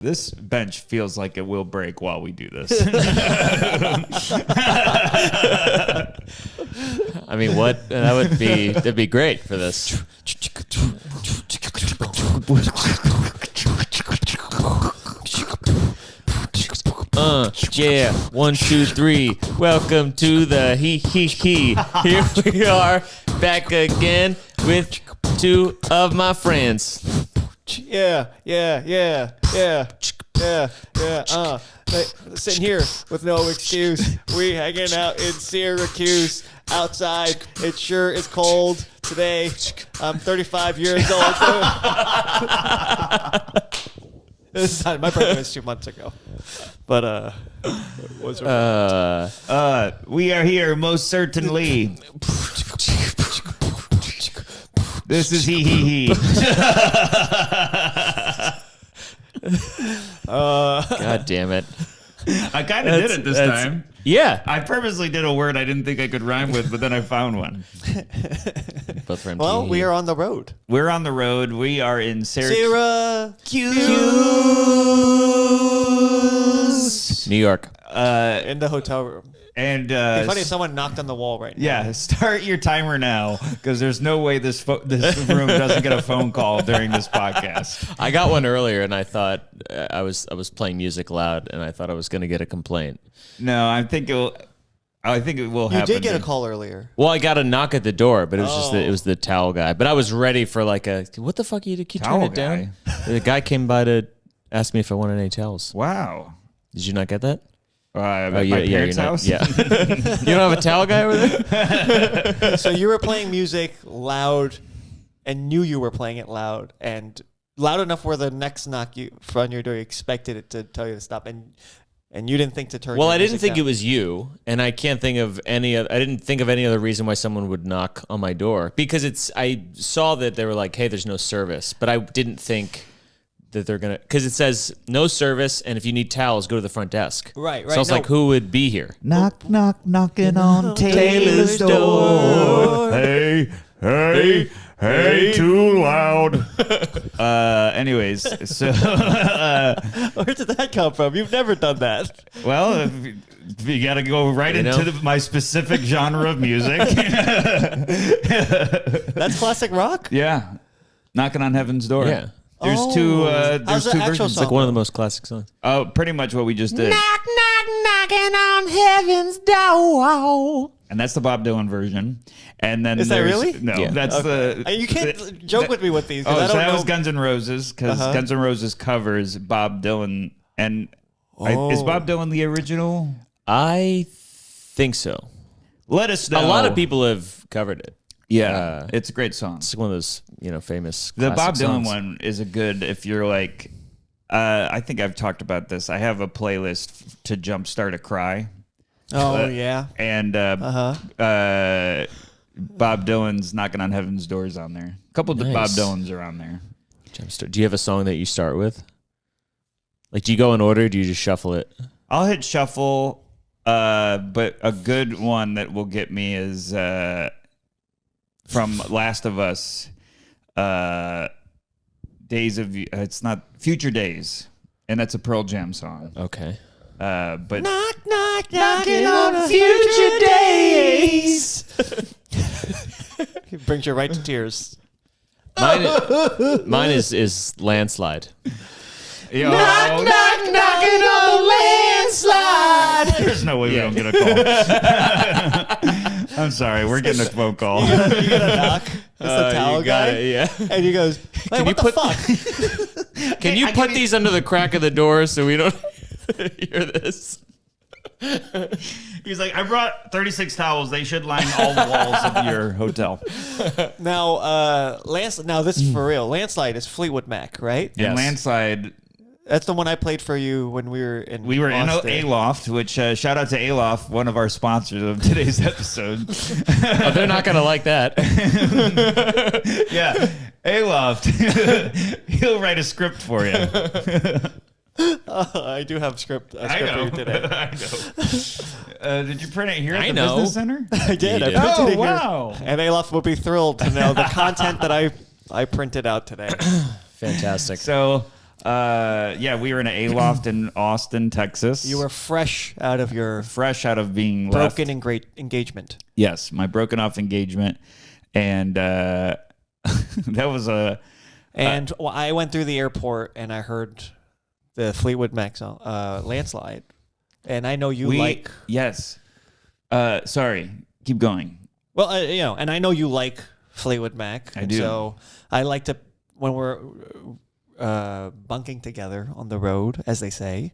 This bench feels like it will break while we do this. I mean, that'd be great for this. Yeah, 1, 2, 3. Welcome to the HeHeHe. Here we are back again with two of my friends. Yeah. Sitting here with no excuse. We hanging out in Syracuse. Outside, it sure is cold today. I'm 35 years old. My birthday was 2 months ago. But, we are here most certainly. This is HeHeHe. God damn it. I kind of did it this time. Yeah. I purposely did a word I didn't think I could rhyme with, but then I found one. Both from well, we are on the road. We're on the road. We are in Syracuse, New York. in the hotel room. And It's funny if someone knocked on the wall right now. yeah, start your timer now, because there's no way this room doesn't get a phone call during this podcast. I got one earlier, and I thought I was playing music loud, and I thought I was going to get a complaint. No, I think it will happen. You did get a call earlier. Well, I got a knock at the door, but it was it was the towel guy. But I was ready for like what the fuck? You turn Towel it down? The guy came by to ask me if I wanted any towels. Wow. Did you not get that? At my parents' house? Yeah. You don't have a towel guy over there? So you were playing music loud and knew you were playing it loud and loud enough where the next knock on your door, you expected it to tell you to stop and you didn't think to turn Well, your I didn't music think down. it was you, and I can't think of I didn't think of any other reason why someone would knock on my door because I saw that they were like, hey, there's no service, but I didn't think that they're going to, because it says no service, and if you need towels, go to the front desk. Right. So I was like, who would be here? Knock, knocking on Taylor's door. Hey, too loud. Anyways, so Where did that come from? You've never done that. well, you got to go right into my specific genre of music. That's classic rock? Yeah, knocking on heaven's door. Yeah. There's Oh. two. How's There's the two actual versions. It's like one of the most classic songs. Oh, pretty much what we just did. Knock, knocking on heaven's door. And that's the Bob Dylan version. And then Is that there's- really? No, Yeah. that's the. You can't joke with me with these. 'Cause Oh, I so don't that know. was Guns N' Roses, because Guns N' Roses covers Bob Dylan. And is Bob Dylan the original? I think so. Let us know. A lot of people have covered it. Yeah, it's a great song. It's one of those, famous The Bob classic Dylan songs. one is a good, if you're like, I think I've talked about this. I have a playlist to jumpstart a cry. Oh, yeah. And Bob Dylan's Knocking on Heaven's Doors on there. A couple of Bob Nice. Dylans are on there. Do you have a song that you start with? Like, do you go in order or do you just shuffle it? I'll hit shuffle, but a good one that will get me is from Last of Us, Days of it's not Future Days, and that's a Pearl Jam song. Okay. But Knocking on future days. It brings you right to tears. Mine is Landslide. knock, knocking on landslide. there's no way we don't get a call. I'm sorry, we're getting a phone call. You get a knock. It's the towel guy. Yeah. And he goes, hey, what the fuck? Can you put these under the crack of the door so we don't hear this? He's like, I brought 36 towels. They should line all the walls of your hotel. Now, now this is for real. Landslide is Fleetwood Mac, right? Yes. And Landslide, That's the one I played for you when we were in Austin. A-Loft, which shout out to A-Loft, one of our sponsors of today's episode. Oh, they're not going to like that. Yeah, A-Loft. He'll write a script for you. I do have a script for you today. I know. Did you print it here at I the know. business center? I did. You I did. printed Oh, it here. wow. And Alof will be thrilled to know the content that I printed out today. Fantastic. So Yeah, we were in an A-loft in Austin, Texas. You were fresh out of your fresh out of being broken left. and great engagement. Yes, my broken off engagement, and that was a. And I went through the airport and I heard the Fleetwood Mac song, Landslide. And I know you like. Yes. Sorry. Keep going. Well, and I know you like Fleetwood Mac. I do. So I like to, when we're bunking together on the road, as they say,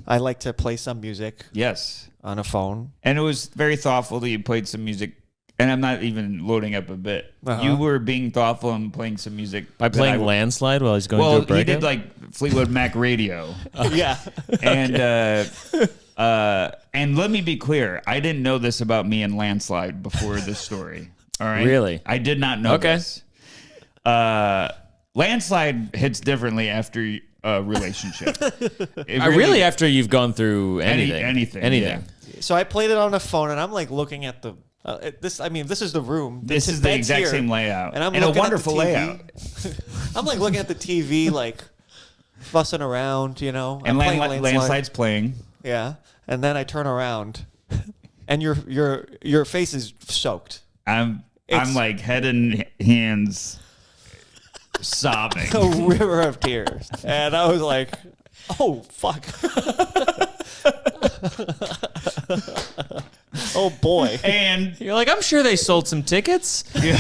I like to play some music. Yes. On a phone. And it was very thoughtful that you played some music. And I'm not even loading up a bit. You were being thoughtful and playing some music. By playing Landslide while he's going through a breakup? He did like Fleetwood Mac radio. Yeah. And let me be clear. I didn't know this about me and Landslide before this story. All right. Really? I did not know this. Landslide hits differently after a relationship. Really after you've gone through anything. Anything. Yeah. So I played it on the phone and I'm like looking at the this is the room. This is the exact same layout. And I'm a looking wonderful at the layout. I'm like looking at the TV, like fussing around, you know. And I'm playing Landslide's playing. Yeah. And then I turn around and your face is soaked. I'm like head and hands sobbing. A river of tears. And I was like, oh fuck. Oh boy. And you're like, I'm sure they sold some tickets. I'm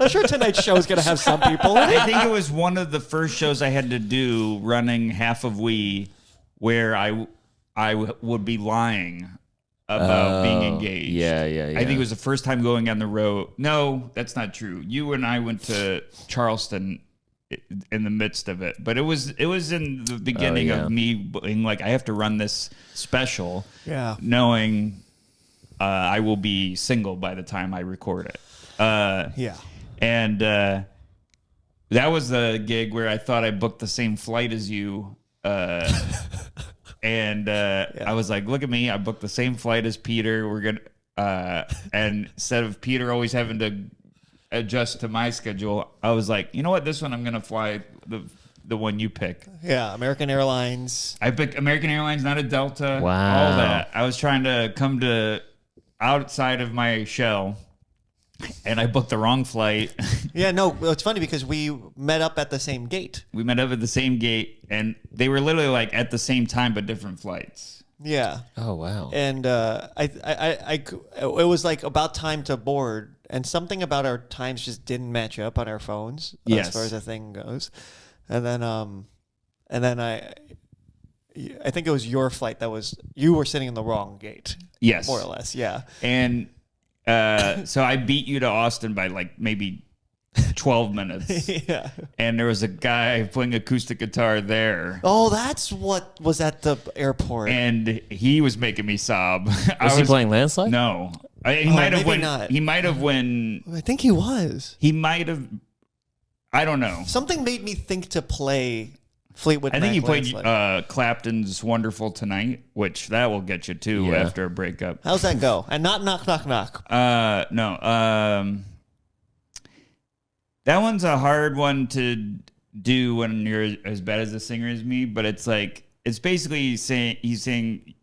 sure tonight's show is going to have some people. I think it was one of the first shows I had to do running half of We where I would be lying about being engaged. Yeah. I think it was the first time going on the road. No, that's not true. You and I went to Charleston in the midst of it, but it was in the beginning of me being like, I have to run this special, knowing I will be single by the time I record it. And that was the gig where I thought I booked the same flight as you. And I was like, look at me, I booked the same flight as Peter. We're gonna and instead of Peter always having to adjust to my schedule, I was like, you know what, this one I'm gonna fly the one you pick. Yeah, American Airlines. I picked American Airlines, not a Delta. Wow. All that. I was trying to come to outside of my shell, and I booked the wrong flight. Yeah, no, it's funny because we met up at the same gate. We met up at the same gate, and they were literally like at the same time but different flights. Yeah. Oh wow. And it was like about time to board, and something about our times just didn't match up on our phones as far as the thing goes. And then I think it was your flight you were sitting in the wrong gate. Yes, more or less. Yeah. And so I beat you to Austin by like maybe 12 minutes. Yeah. And there was a guy playing acoustic guitar there. Oh, that's what was at the airport. And he was making me sob. Was he playing Landslide? No. He might have not. He might have when. I think he was. He might have. I don't know. Something made me think to play Fleetwood Mac. I think he played Landslide. Clapton's "Wonderful Tonight," which that will get you too after a breakup. How's that go? And not knock knock knock. No. That one's a hard one to do when you're as bad as a singer as me, but it's basically saying he's saying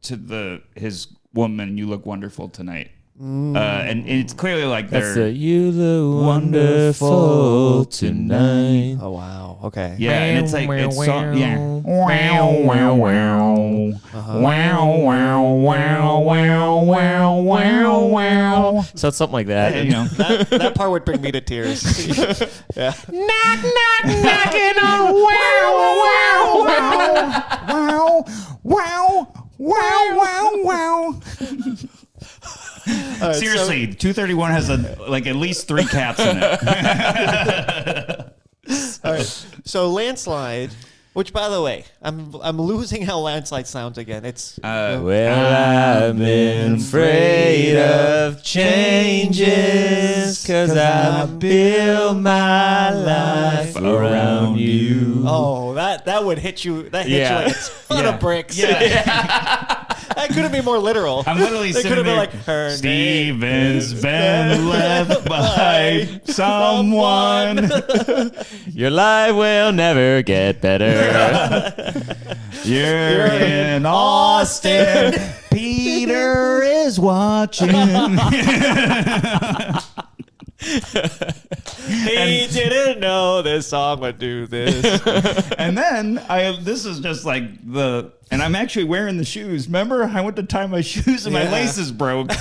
to his woman, "You look wonderful tonight." And it's clearly like that's you look wonderful tonight. Oh wow, okay. Yeah, and it's like it's wow wow wow wow. So it's something like that. You know, that part would bring me to tears. Yeah. Knock knock knocking on wow wow wow wow wow wow. Seriously, 231 has at least 3 cats in it. All right. So Landslide, which by the way, I'm losing how Landslide sounds again. It's well, I've been afraid of changes 'cause I build my life around you. Oh, that would hit you. That hit you like a ton of bricks. Yeah. I couldn't be more literal. I'm literally They sitting could have there. been like, her Steven's been left by someone. Your life will never get better. You're in Austin. Peter is watching. He didn't know this song would do this. And then this is just like and I'm actually wearing the shoes. Remember, I went to tie my shoes and my laces broke.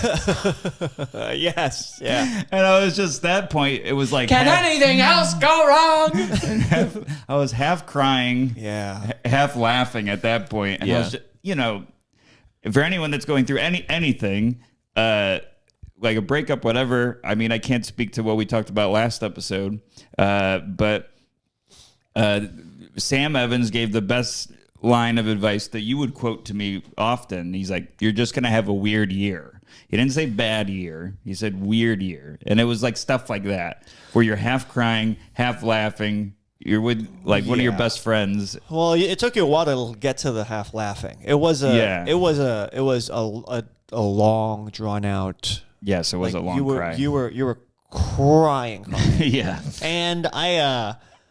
Yes, yeah. And I was just that point. It was like, Can anything else go wrong? I was half crying, half laughing at that point. And I was just, for anyone that's going through anything, like a breakup, whatever. I mean, I can't speak to what we talked about last episode, but Sam Evans gave the best line of advice that you would quote to me often. He's like, "You're just gonna have a weird year." He didn't say bad year. He said weird year, and it was like stuff like that where you're half crying, half laughing. You're with like one of your best friends. Well, it took you a while to get to the half laughing. It was a long, drawn out. Yes, it was a long cry. You were crying. Yeah. And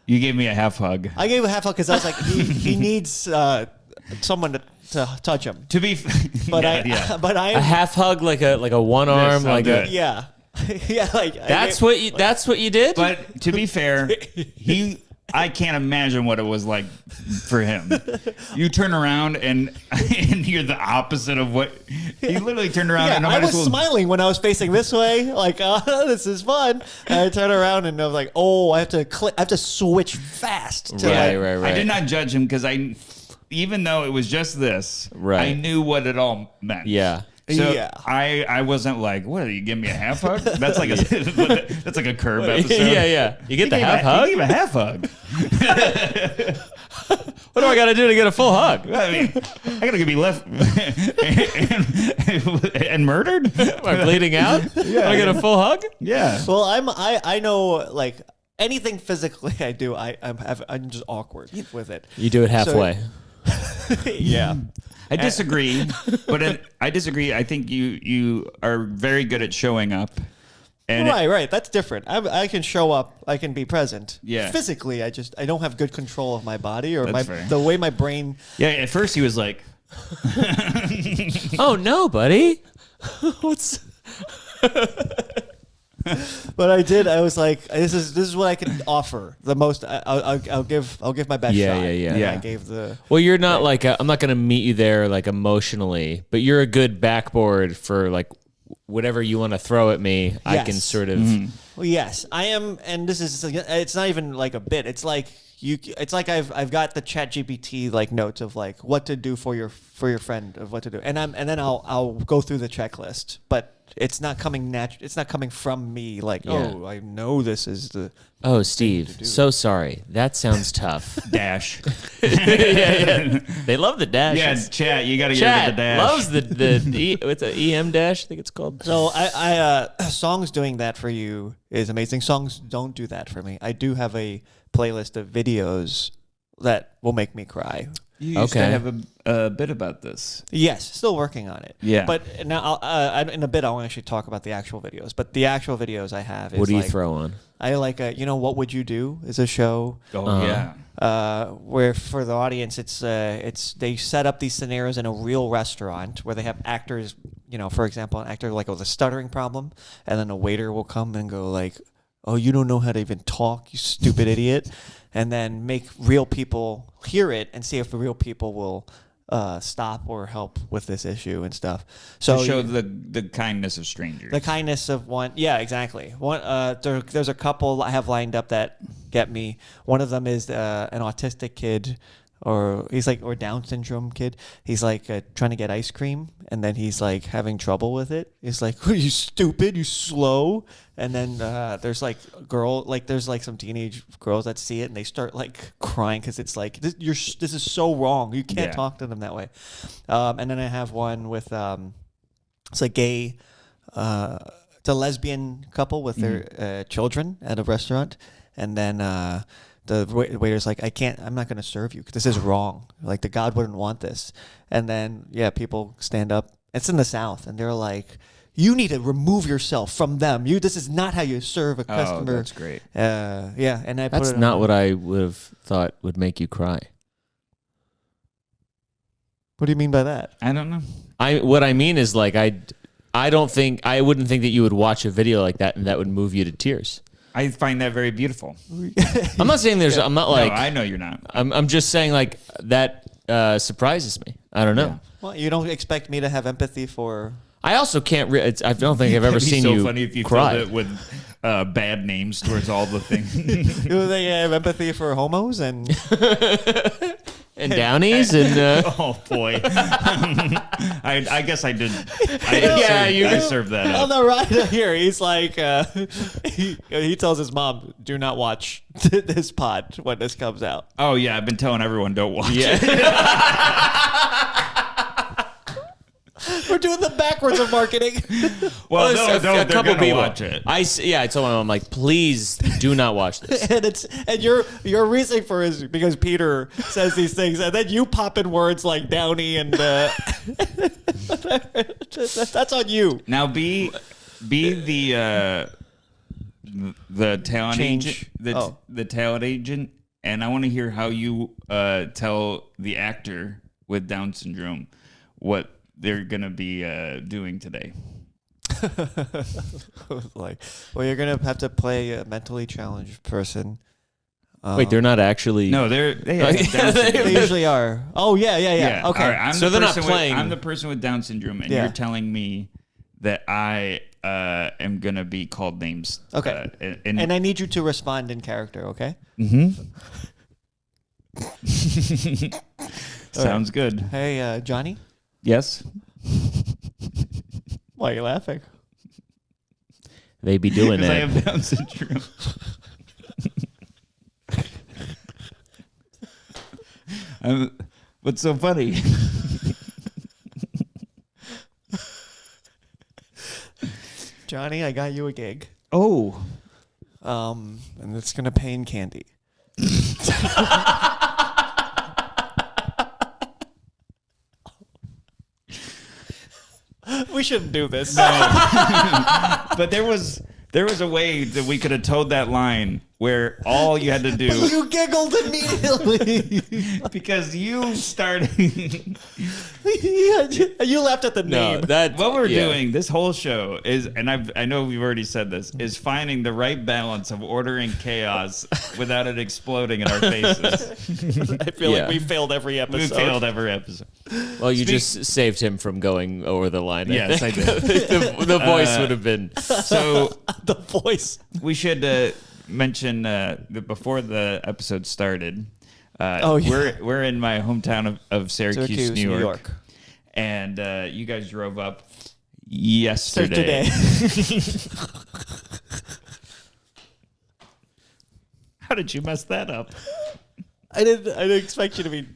you gave me a half hug. I gave a half hug because I was like, he needs someone to touch him. To be, but a half hug, like a one arm, like a yeah. Yeah, like that's what you did. But to be fair, I can't imagine what it was like for him. You turn around and you're the opposite of what he literally turned around. Yeah, and I was smiling when I was facing this way, like this is fun. And I turn around and I was like, oh, I have to switch fast. Right. I did not judge him because even though it was just this, I knew what it all meant. Yeah. So I wasn't like, what, you give me a half hug? That's like a curb episode. Yeah. You get the half hug? You gave a half hug. What do I got to do to get a full hug? I mean, I got to be left and murdered? Am I bleeding out? Yeah. I get a full hug? Yeah. Well, I know, like, anything physically I do, I'm just awkward with it. You do it halfway. Yeah. I disagree, I disagree. I think you are very good at showing up. And right. That's different. I can show up. I can be present. Yeah. Physically, I don't have good control of my body or fair. the way my brain. Yeah. At first, he was like, "Oh no, buddy, what's?" But I did. I was like, "This is what I can offer the most. I'll give my best shot." Yeah. I gave the. Well, you're not like I'm not gonna meet you there like emotionally, but you're a good backboard for like whatever you want to throw at me. Yes. I can sort of. Mm-hmm. Well, yes, I am, and this is. It's not even like a bit. It's like It's like I've got the ChatGPT like notes of like what to do for your friend of what to do, and then I'll go through the checklist, but. It's not coming It's not coming from me. Like, oh, I know this is the. Oh, Steve, so sorry. That sounds tough. Dash. Yeah. They love the dash. Yeah, chat. You got to get rid of the dash. Loves the what's the EM dash? I think it's called. So I songs doing that for you is amazing. Songs don't do that for me. I do have a playlist of videos that will make me cry. You used to have a bit about this. Yes, still working on it. Yeah. But now, in a bit, I'll actually talk about the actual videos. But the actual videos I have is what do you throw on? I like, What Would You Do is a show. Oh, yeah. Where for the audience, it's they set up these scenarios in a real restaurant where they have actors, for example, an actor like with a stuttering problem, and then a waiter will come and go like, "Oh, you don't know how to even talk, you stupid idiot." And then make real people hear it and see if the real people will stop or help with this issue and stuff. So to show the kindness of strangers. The kindness of one. Yeah, exactly. One. There's a couple I have lined up that get me. One of them is an autistic kid. Or Down syndrome kid. He's like trying to get ice cream, and then he's like having trouble with it. He's like, "Are you stupid? You slow." And then there's like there's like some teenage girls that see it and they start like crying because it's like this is so wrong. You can't talk to them that way. And then I have one with it's a gay, it's a lesbian couple with their children at a restaurant, and then. the waiter's like, I'm not going to serve you. This is wrong. Like the God wouldn't want this. And then, people stand up. It's in the South. And they're like, you need to remove yourself from them. This is not how you serve a customer. Oh, that's great. And That's not what I would have thought would make you cry. What do you mean by that? I don't know. What I mean is like I wouldn't think that you would watch a video like that and that would move you to tears. I find that very beautiful. I'm not saying I'm not like. No, I know you're not. I'm just saying like that surprises me. I don't know. Yeah. Well, you don't expect me to have empathy for. I also can't. I don't think I've ever seen you funny if you cry. filled it with bad names towards all the things. Do they have empathy for homos and Downies and? Oh boy, I guess I did. Yeah, I served that on up. the right here, he's like, he tells his mom, "Do not watch this pod when this comes out." Oh yeah, I've been telling everyone don't watch. Yeah. We're doing the backwards of marketing. Well, a they're couple gonna people watch it. I told my mom like, please do not watch this. and your reason for it is because Peter says these things, and then you pop in words like Downey and that's on you. Now be the talent Change. agent. The talent agent, and I want to hear how you tell the actor with Down syndrome what they're gonna be doing today. Like, well, you're gonna have to play a mentally challenged person. Wait, they're not actually. No, they have Down syndrome. They usually are. Oh yeah. Yeah. Okay. All right, So they're not playing. I'm the person with Down syndrome, and Yeah. you're telling me that I am gonna be called names. Okay. And I need you to respond in character. Okay. Sounds good. Hey, Johnny. Yes. Why are you laughing? They be doing Because I that. have Down syndrome. What's so funny? Johnny, I got you a gig. Oh. And it's gonna pay in candy. We shouldn't do this. But there was a way that we could have told that line where all you had to do You giggled immediately. because you started You laughed at the No, name. that what we're yeah. doing this whole show is, and I know we've already said this, is finding the right balance of ordering chaos without it exploding in our faces. I feel Yeah. like we failed every We episode. failed every episode. Well, you just saved him from going over the line. Yes, I did. the voice would have been. So The voice. we should mention that before the episode started. Oh, yeah. We're in my hometown of Syracuse, New York. And you guys drove up yesterday. How did you mess that up? I didn't expect you to be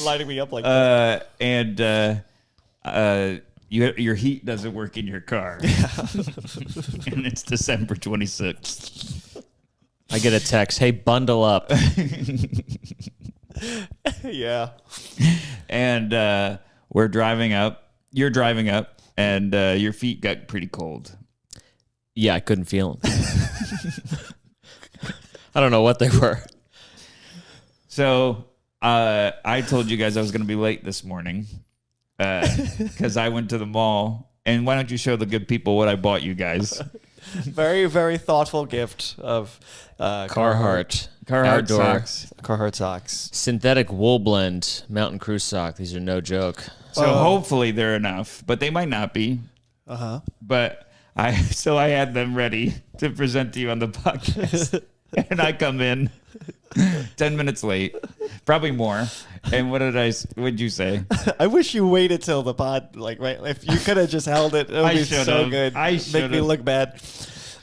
lining me up like that. Your heat doesn't work in your car. And it's December 26th. I get a text. Hey, bundle up. Yeah. And we're driving up. You're driving up, and your feet got pretty cold. Yeah, I couldn't feel them. I don't know what they were. So I told you guys I was going to be late this morning because I went to the mall. And why don't you show the good people what I bought you guys? Very, very thoughtful gift of Carhartt. Carhartt Outdoor. socks. Carhartt socks. Synthetic wool blend Mountain Crew sock. These are no joke. So hopefully they're enough, but they might not be. Uh-huh. But I had them ready to present to you on the podcast. And I come in 10 minutes late, probably more. And what'd you say? I wish you waited till the pod, like, right? If you could have just held it, it would I be so should've. good. I Make me should've. look bad.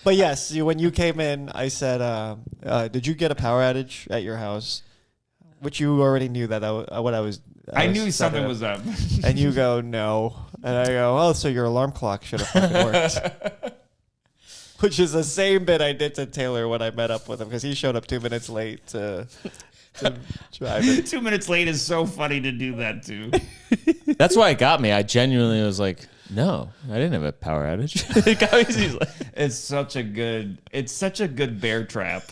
But yes, when you came in, I said, did you get a power outage at your house? Which you already knew that what I was. I knew something was up. And you go, no. And I go, oh, so your alarm clock should have fucking worked. Which is the same bit I did to Taylor when I met up with him because he showed up 2 minutes late to drive it. 2 minutes late is so funny to do that too. That's why it got me. I genuinely was like, no, I didn't have a power outage. It got me, he's like, it's such a good bear trap.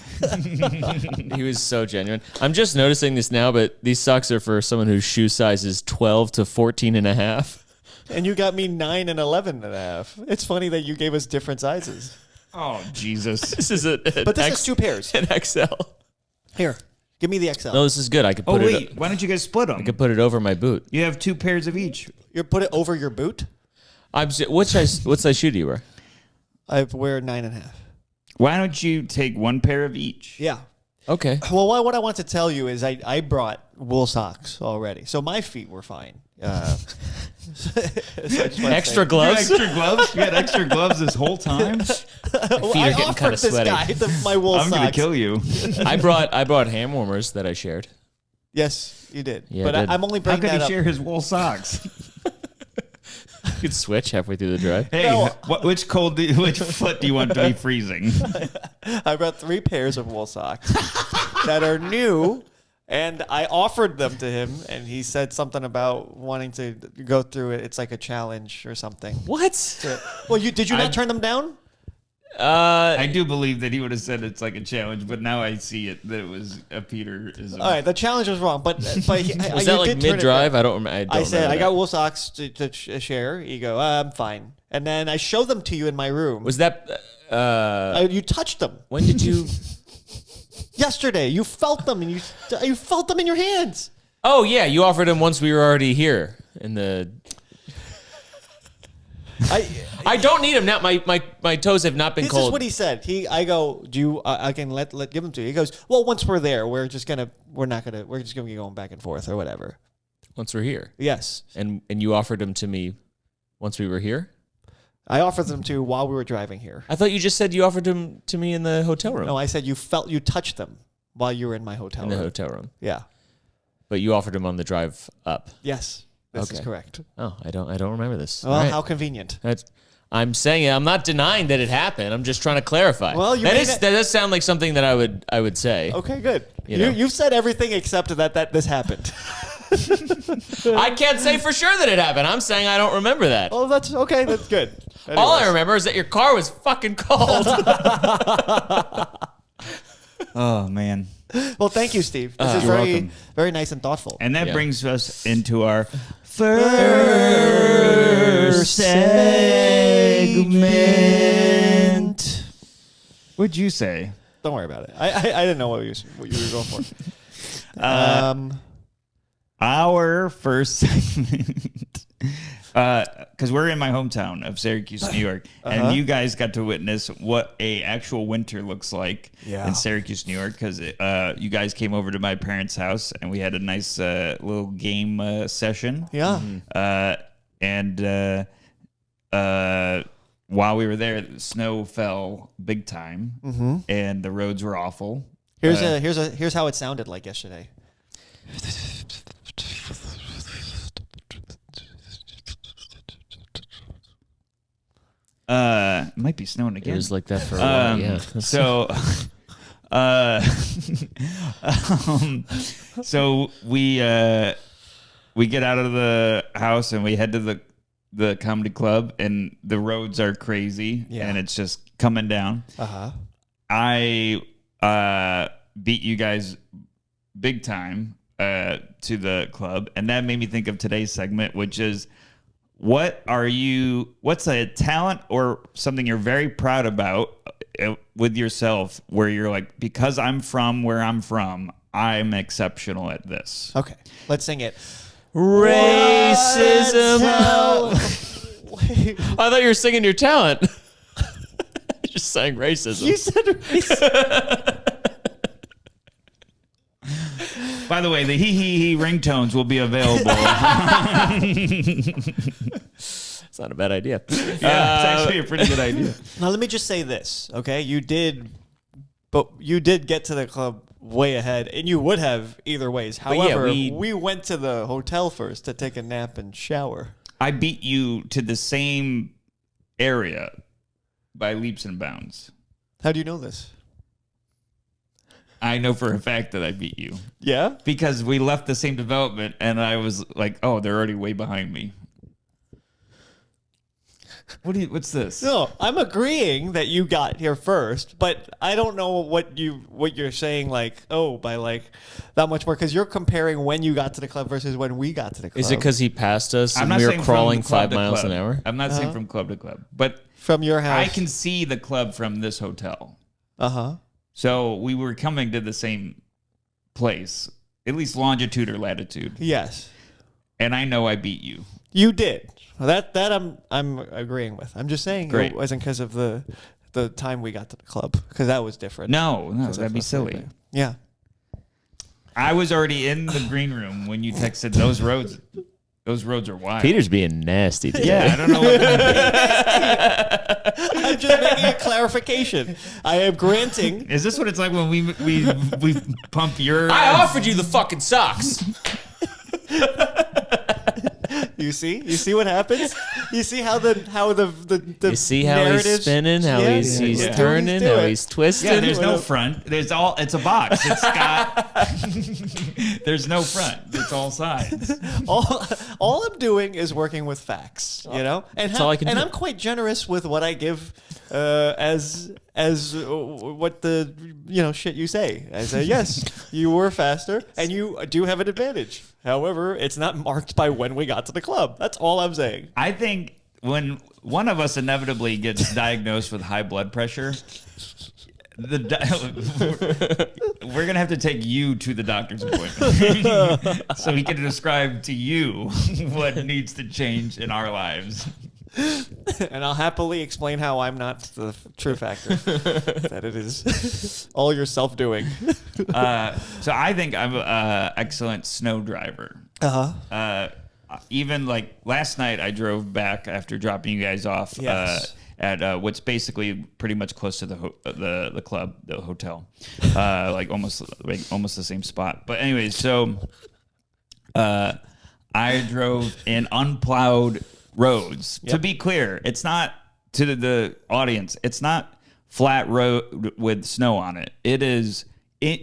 he was so genuine. I'm just noticing this now, but these socks are for someone whose shoe size is 12 to 14 and a half. And you got me 9 and 11 and a half. It's funny that you gave us different sizes. Oh, Jesus. This is But this is 2 pairs. An XL. Here, give me the XL. No, this is good. I could put why don't you guys split them? I could put it over my boot. You have 2 pairs of each. You put it over your boot? What size shoe do you wear? I wear 9 and a half. Why don't you take 1 pair of each? Yeah. Okay. Well, what I want to tell you is I brought wool socks already, so my feet were fine. Extra gloves? You had extra gloves this whole time? Well, feet are getting kind of sweaty. My wool I'm socks. going to kill you. I brought hand warmers that I shared. Yes, you did. Yeah, but I did. I'm only How bringing could that he up. share his wool socks? You could switch halfway through the drive. Hey, No. which foot do you want to be freezing? I brought 3 pairs of wool socks that are new, and I offered them to him, and he said something about wanting to go through it. It's like a challenge or something. What? Well, did you not turn them down? I do believe that he would have said it's like a challenge, but now I see it that it was a Peterism. All right, the challenge was wrong, but Was that like mid-drive? I don't remember. I said I got wool socks to share. You go, I'm fine, and then I showed them to you in my room. Was that? You touched them When did you? yesterday. You felt them, and you felt them in your hands. Oh yeah, you offered him once we were already here in the. I don't need him now. My toes have not been This cold. is what he said. I go, do you? I can give them to you. He goes, well, once we're there, we're just gonna be going back and forth or whatever. Once we're here, Yes, and you offered them to me once we were here. I offered them to you while we were driving here. I thought you just said you offered them to me in the hotel room. No, I said you touched them while you were in my hotel in room. the hotel room. Yeah. But you offered them on the drive up. Yes, this is Okay. correct. Oh, I don't remember this. Well, All right. how convenient. I'm saying it. I'm not denying that it happened. I'm just trying to clarify. Well, that does sound like something that I would say. Okay, good. You know. You've said everything except that this happened. I can't say for sure that it happened. I'm saying I don't remember that. Oh, that's okay. That's good. All I Anyways. remember is that your car was fucking cold. Oh, man. Well, thank you, Steve. This is You're very, welcome. very nice and thoughtful. And that Yeah. brings us into our first segment. What'd you say? Don't worry about it. I didn't know what you were going for. Our first segment, because we're in my hometown of Syracuse, New York, and you guys got to witness what a actual winter looks like in Syracuse, New York, because you guys came over to my parents' house and we had a nice little game session. Yeah. And while we were there, the snow fell big time, and the roads were awful. Here's how it sounded like yesterday. It might be snowing again. It was like that for a while. Yeah. So, so we get out of the house and we head to the comedy club, and the roads are crazy, and it's just coming down. I beat you guys big time to the club, and that made me think of today's segment, which is, what's a talent or something you're very proud about with yourself, where you're like, because I'm from where I'm from, I'm exceptional at this. Okay, let's sing it. Racism. Wait, I thought you were singing your talent. Just sang racism. you said racism. By the way, the HeHeHe ringtones will be available. It's not a bad idea. Yeah, it's actually a pretty good idea. Now let me just say this, okay? You did get to the club way ahead, and you would have either ways. However, we went to the hotel first to take a nap and shower. I beat you to the same area. by leaps and bounds. How do you know this? I know for a fact that I beat you. Yeah? Because we left the same development, and I was like, oh, they're already way behind me. What's this? No, I'm agreeing that you got here first, but I don't know what you're saying, like, oh, by like that much more, because you're comparing when you got to the club versus when we got to the club. Is it because he passed us I'm and not we were saying crawling from club 5 miles club. an hour? I'm not saying from club to club, but from your house? I can see the club from this hotel. Uh-huh. So we were coming to the same place, at least longitude or latitude. Yes. And I know I beat you. You did. That I'm agreeing with. I'm just saying Great. it wasn't because of the time we got to the club, because that was different. No, that'd be silly. Yeah. I was already in the green room when you texted those roads. Those roads are wide. Peter's being nasty today. Yeah, I don't know what I'm just making a clarification. I am granting. Is this what it's like when we pump your I offered you the fucking socks. You see what happens? You see how the You see how he's spinning, how he's turning, how he's twisting. Yeah, there's no front. It's a box. It's got there's no front. It's all sides. All I'm doing is working with facts, you know? And That's all I can do. I'm quite generous with what I give as what the shit you say. I say, yes, you were faster and you do have an advantage. However, it's not marked by when we got to the club. That's all I'm saying. I think when one of us inevitably gets diagnosed with high blood pressure, we're gonna have to take you to the doctor's appointment so he can describe to you what needs to change in our lives. And I'll happily explain how I'm not the true factor. That it is all your self-doing. So I think I'm an excellent snow driver. Even like last night, I drove back after dropping you guys off at what's basically pretty much close to the club, the hotel, like almost the same spot. But anyways, so I drove in unplowed roads. Yep. To be clear, it's not, to the audience, it's not flat road with snow on it. It is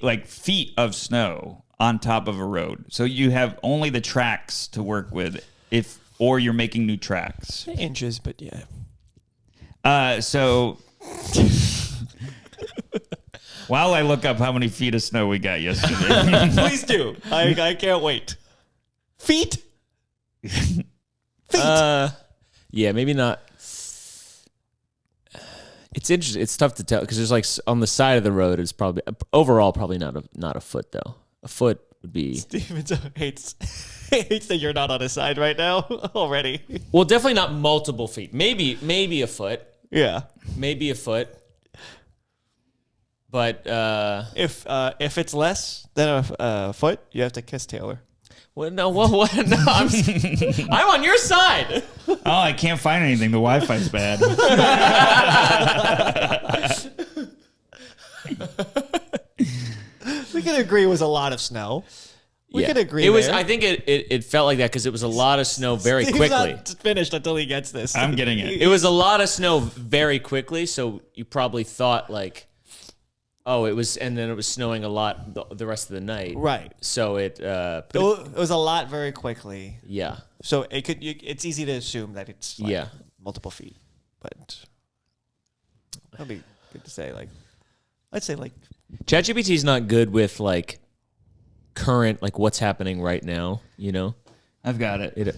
like feet of snow on top of a road. So you have only the tracks to work with or you're making new tracks. Inches, but yeah. So while I look up how many feet of snow we got yesterday. Please do. I can't wait. Feet? Yeah, maybe not. It's interesting. It's tough to tell because there's like on the side of the road is probably overall probably not a foot though. A foot would be. Steven hates that you're not on his side right now already. Well, definitely not multiple feet. Maybe a foot. Yeah, maybe a foot. But if it's less than a foot, you have to kiss Taylor. Well, no, what? No, I'm on your side. Oh, I can't find anything. The Wi-Fi's bad. We can agree it was a lot of snow. We can agree. It was. There. I think it felt like that because it was a lot of snow very quickly. Not finished until he gets this. I'm getting it. It was a lot of snow very quickly, so you probably thought like, oh, it was, and then it was snowing a lot the rest of the night. Right. So it was a lot very quickly. Yeah. So it's easy to assume that it's like multiple feet, but that'd be good to say. Like, I'd say like ChatGPT is not good with like current, like what's happening right now. You know, I've got it.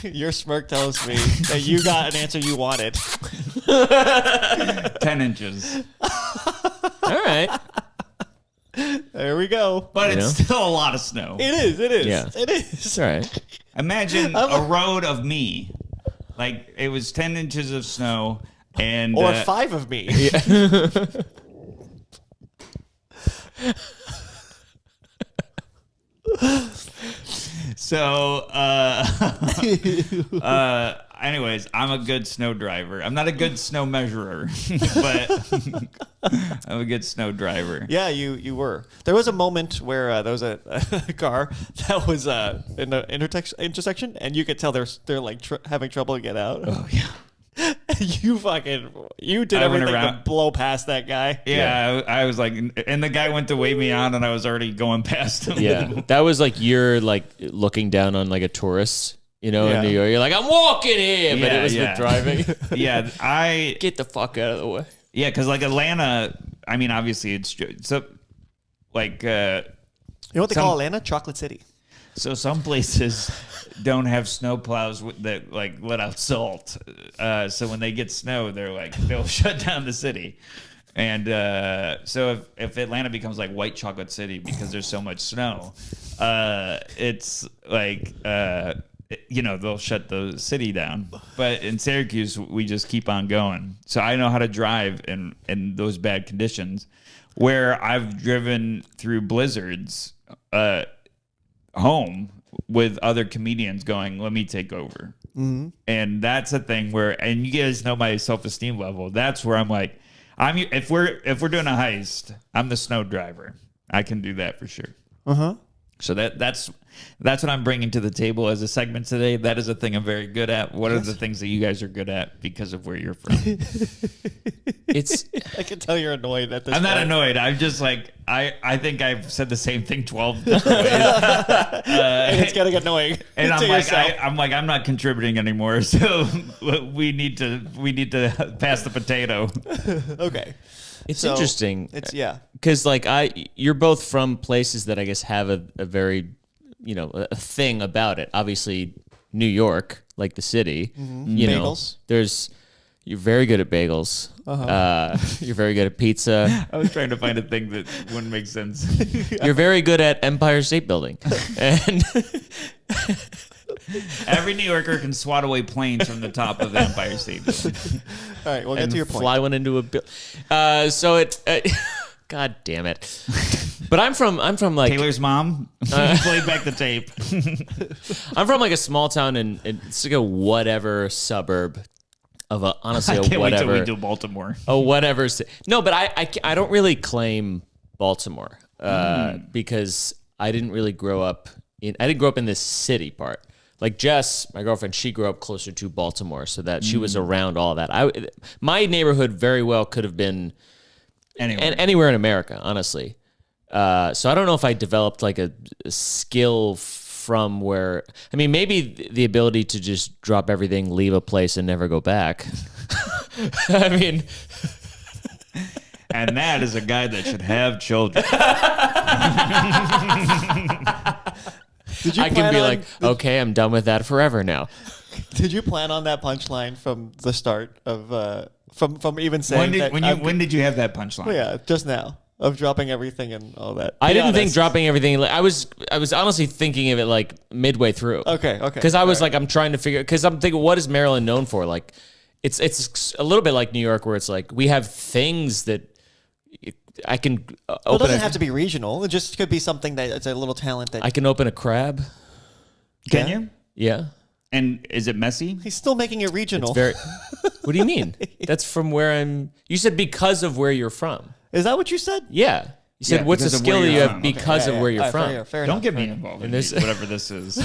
Your smirk tells me that you got an answer you wanted. 10 inches. All right. There we go. But it's still a lot of snow. It is. Yeah. It is. It's all right. Imagine a road of me. Like, it was 10 inches of snow and... Or 5 of me. Yeah. So, anyways, I'm a good snow driver. I'm not a good snow measurer, but I'm a good snow driver. Yeah, you were. There was a moment where there was a car that was in the intersection, and you could tell they're like having trouble to get out. Oh yeah. you did everything to blow past that guy. Yeah, I was like, and the guy went to wave me on, and I was already going past him. Yeah, that was like you're like looking down on like a tourist, in New York. You're like, I'm walking here, but it was with driving. Yeah, get the fuck out of the way. Yeah, because like Atlanta, I mean, obviously it's so like you know what they call Atlanta? Chocolate City. So some places don't have snow plows that like let out salt. So when they get snow, they'll shut down the city. And so if Atlanta becomes like white chocolate city because there's so much snow, it's like they'll shut the city down. But in Syracuse, we just keep on going. So I know how to drive in those bad conditions, where I've driven through blizzards home with other comedians going, let me take over. Mm-hmm. And that's a thing where, and you guys know my self-esteem level. That's where I'm like, if we're doing a heist, I'm the snow driver. I can do that for sure. Uh-huh. So that's what I'm bringing to the table as a segment today. That is a thing I'm very good at. What are the things that you guys are good at because of where you're from? I can tell you're annoyed at this I'm not annoyed. I'm just like, I think I've said the same thing 12 different ways. And it's getting annoying. And I'm not contributing anymore. So we need to pass the potato. Okay. It's interesting. It's because like you're both from places that I guess have a very a thing about it. Obviously, New York, like the city. Mm-hmm. Bagels. You're very good at bagels. Uh-huh. You're very good at pizza. I was trying to find a thing that wouldn't make sense. You're very good at Empire State Building, and. Every New Yorker can swat away planes from the top of the Empire State Building. All right, we'll get to your point. Fly one into a God damn it! But I'm from like Taylor's mom. Played back the tape. I'm from like a small town and it's like a whatever suburb of honestly I can't whatever. Wait till we do Baltimore. Oh, whatever. No, but I don't really claim Baltimore because I didn't really grow up in this city part. Like Jess, my girlfriend, she grew up closer to Baltimore, so that she was around all that. My neighborhood very well could have been anywhere in America, honestly. So I don't know if I developed like a skill from where. I mean, maybe the ability to just drop everything, leave a place, and never go back. I mean. And that is a guy that should have children. I can be like, okay, I'm done with that forever now. Did you plan on that punchline from the start of from even saying when did you have that punchline? Well, yeah, just now of dropping everything and all that. I didn't think dropping everything. I was honestly thinking of it like midway through. Okay. Because I was like, I'm trying to figure. Because I'm thinking, what is Maryland known for? Like, it's a little bit like New York, where it's like we have things that. I can open. It doesn't have to be regional. It just could be something that it's a little talent that I can open a crab. Can you? Yeah. And is it messy? He's still making it regional. It's very. What do you mean? That's from where I'm. You said because of where you're from. Is that what you said? Yeah. You said what's a skill that you have because of where you're from? Fair Don't get me involved in this, whatever this is.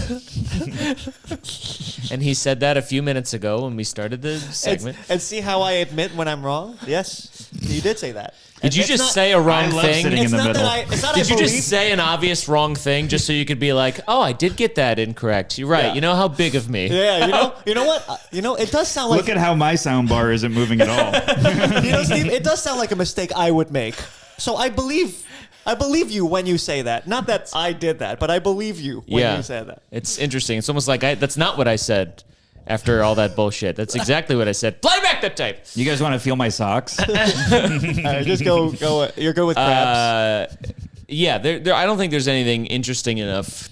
And he said that a few minutes ago when we started the segment. And see how I admit when I'm wrong? Yes, you did say that. Did you just say a wrong thing? Sitting in the middle. Did you just say an obvious wrong thing just so you could be like, oh, I did get that incorrect. You're right. Yeah. You know how big of me. Yeah, you know what? It does sound like... Look at how my sound bar isn't moving at all. Steve, it does sound like a mistake I would make. So I believe you when you say that. Not that I did that, but I believe you when you say that. It's interesting. It's almost like that's not what I said after all that bullshit. That's exactly what I said. Play back the tape. You guys want to feel my socks? All right, just go. You're good with crabs. Yeah, I don't think there's anything interesting enough,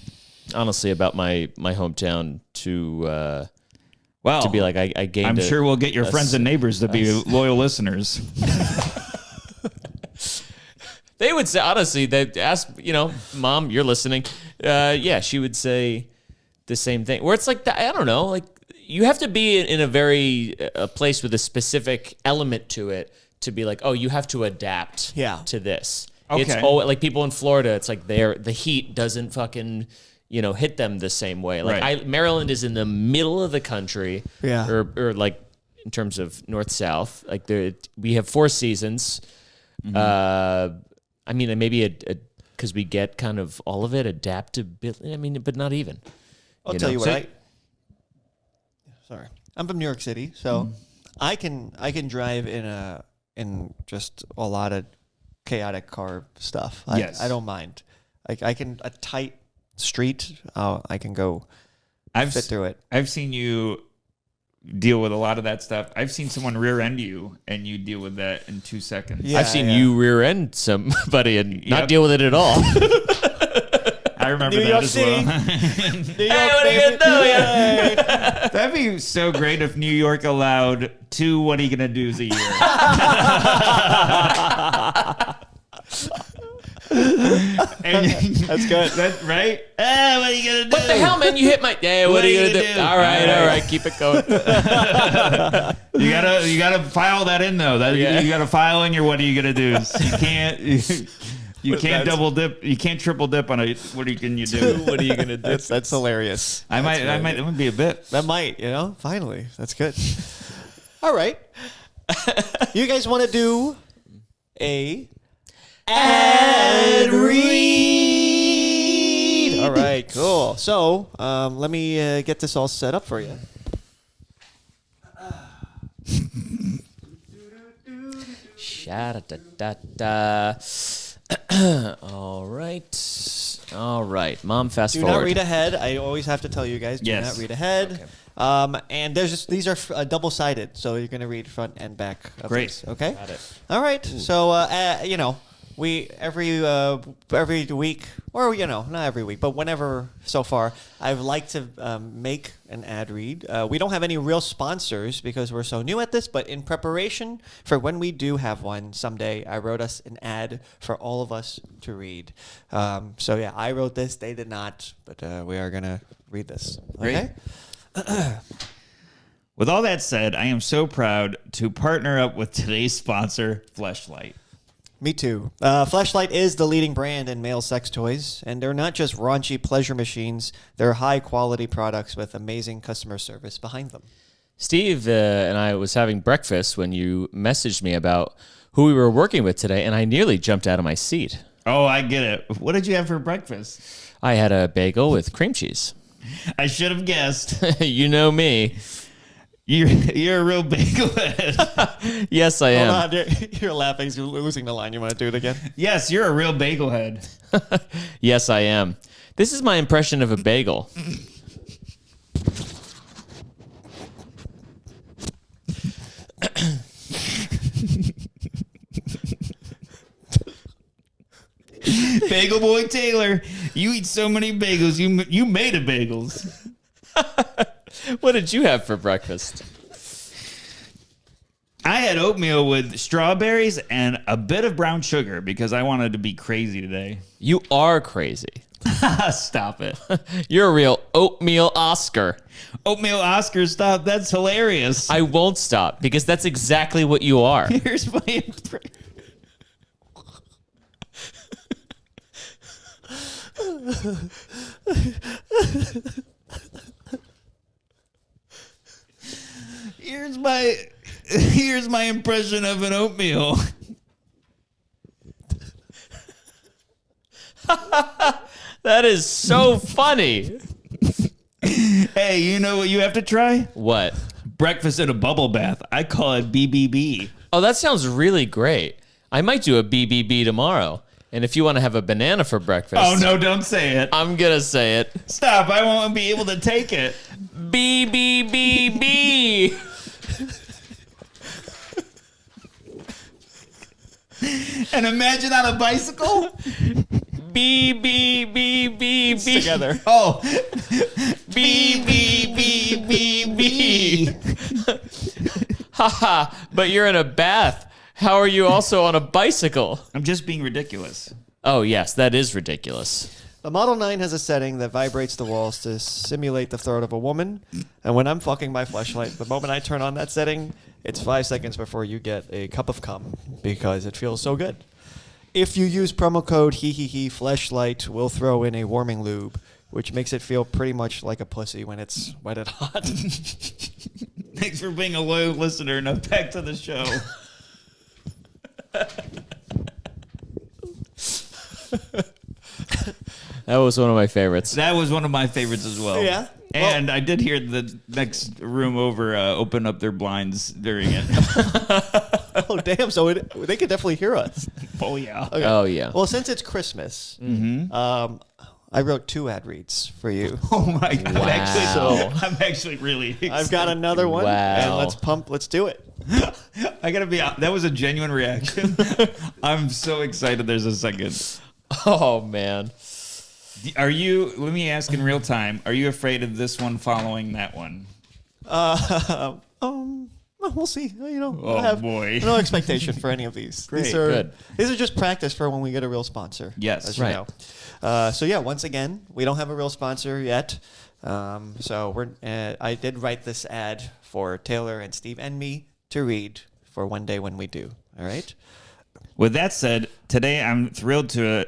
honestly, about my hometown to be like I gained. I'm sure we'll get your friends and neighbors to be loyal listeners. They would say, honestly, they'd ask, Mom, you're listening. She would say the same thing. Where it's like, I don't know, like you have to be in a place with a specific element to it to be like, oh, you have to adapt to this. Okay. It's like people in Florida, it's like the heat doesn't fucking, hit them the same way. Like Maryland is in the middle of the country. Yeah. Or like in terms of north-south. Like we have 4 seasons. I mean, maybe because we get kind of all of it, adaptability. I mean, but not even. I'll tell you what. Sorry, I'm from New York City, so I can drive in just a lot of chaotic car stuff. I don't mind. Like I can a tight street. I can go. Fit through it. I've seen you deal with a lot of that stuff. I've seen someone rear end you, and you deal with that in 2 seconds. Yeah, I've seen you rear end somebody and not deal with it at all. I remember New that York as City. Well. New York, what are you gonna do? Yeah. That'd be so great if New York allowed 2 "What are you gonna do's" a year. That's good. That's right. What are you gonna do? What the hell, man? You hit my. Yeah. What are you gonna do? All right. Keep it going. You gotta file that in though. You gotta file in your "What are you gonna do"? You can't double dip. You can't triple dip on a. What can you do? What are you gonna do? That's hilarious. I might. It would be a bit. That might. Finally, that's good. All right. You guys want to do a ad read? All right. Cool. So, let me get this all set up for you. Sha-da-da-da-da. All right. Mom, fast forward. Do not read ahead. I always have to tell you guys, do not read ahead. Okay. And these are double-sided, so you're going to read front and back of Great. this, okay? Got it. All right. So, we every week, or not every week, but whenever so far, I've liked to make an ad read. We don't have any real sponsors because we're so new at this, but in preparation for when we do have one someday, I wrote us an ad for all of us to read. So yeah, I wrote this. They did not, but we are gonna read this. Okay. With all that said, I am so proud to partner up with today's sponsor, Fleshlight. Me too. Fleshlight is the leading brand in male sex toys, and they're not just raunchy pleasure machines. They're high-quality products with amazing customer service behind them. Steve and I was having breakfast when you messaged me about who we were working with today, and I nearly jumped out of my seat. Oh, I get it. What did you have for breakfast? I had a bagel with cream cheese. I should have guessed. You know me. You're a real bagel head. Yes, I am. Hold on, you're laughing. You're losing the line. You want to do it again? Yes, you're a real bagel head. Yes, I am. This is my impression of a bagel. Bagel Boy Taylor, you eat so many bagels. You made a bagels. What did you have for breakfast? I had oatmeal with strawberries and a bit of brown sugar because I wanted to be crazy today. You are crazy. Stop it. You're a real oatmeal Oscar. Oatmeal Oscar, stop. That's hilarious. I won't stop because that's exactly what you are. Here's my impression. Here's my impression of an oatmeal. That is so funny. Hey, you know what you have to try? What? Breakfast in a bubble bath. I call it BBB. Oh, that sounds really great. I might do a BBB tomorrow. And if you want to have a banana for breakfast. Oh, no, don't say it. I'm going to say it. Stop. I won't be able to take it. BBBB. And imagine on a bicycle. BBBBB. Together. Oh. BBBBB. Haha, but you're in a bath. How are you also on a bicycle? I'm just being ridiculous. Oh, yes, that is ridiculous. The Model 9 has a setting that vibrates the walls to simulate the throat of a woman. And when I'm fucking my Fleshlight, the moment I turn on that setting, it's 5 seconds before you get a cup of cum because it feels so good. If you use promo code HeHeHe Fleshlight, we'll throw in a warming lube, which makes it feel pretty much like a pussy when it's wet and hot. Thanks for being a loyal listener. Now back to the show. That was one of my favorites. That was one of my favorites as well. Yeah. And I did hear the next room over open up their blinds during it. Oh, damn. So they could definitely hear us. Oh, yeah. Okay. Oh, yeah. Well, since it's Christmas, I wrote 2 ad reads for you. Oh, my God. Wow. I'm actually really excited. I've got another one. Wow. And let's do it. I got to be that was a genuine reaction. I'm so excited there's a second. Oh, man. Let me ask in real time, are you afraid of this one following that one? We'll see. You know, Oh, I have boy. no expectation for any of these. Great. Good. These are just practice for when we get a real sponsor. Yes. as you Right. know. So yeah, once again, we don't have a real sponsor yet. So I did write this ad for Taylor and Steve and me to read for one day when we do. All right. With that said, today I'm thrilled to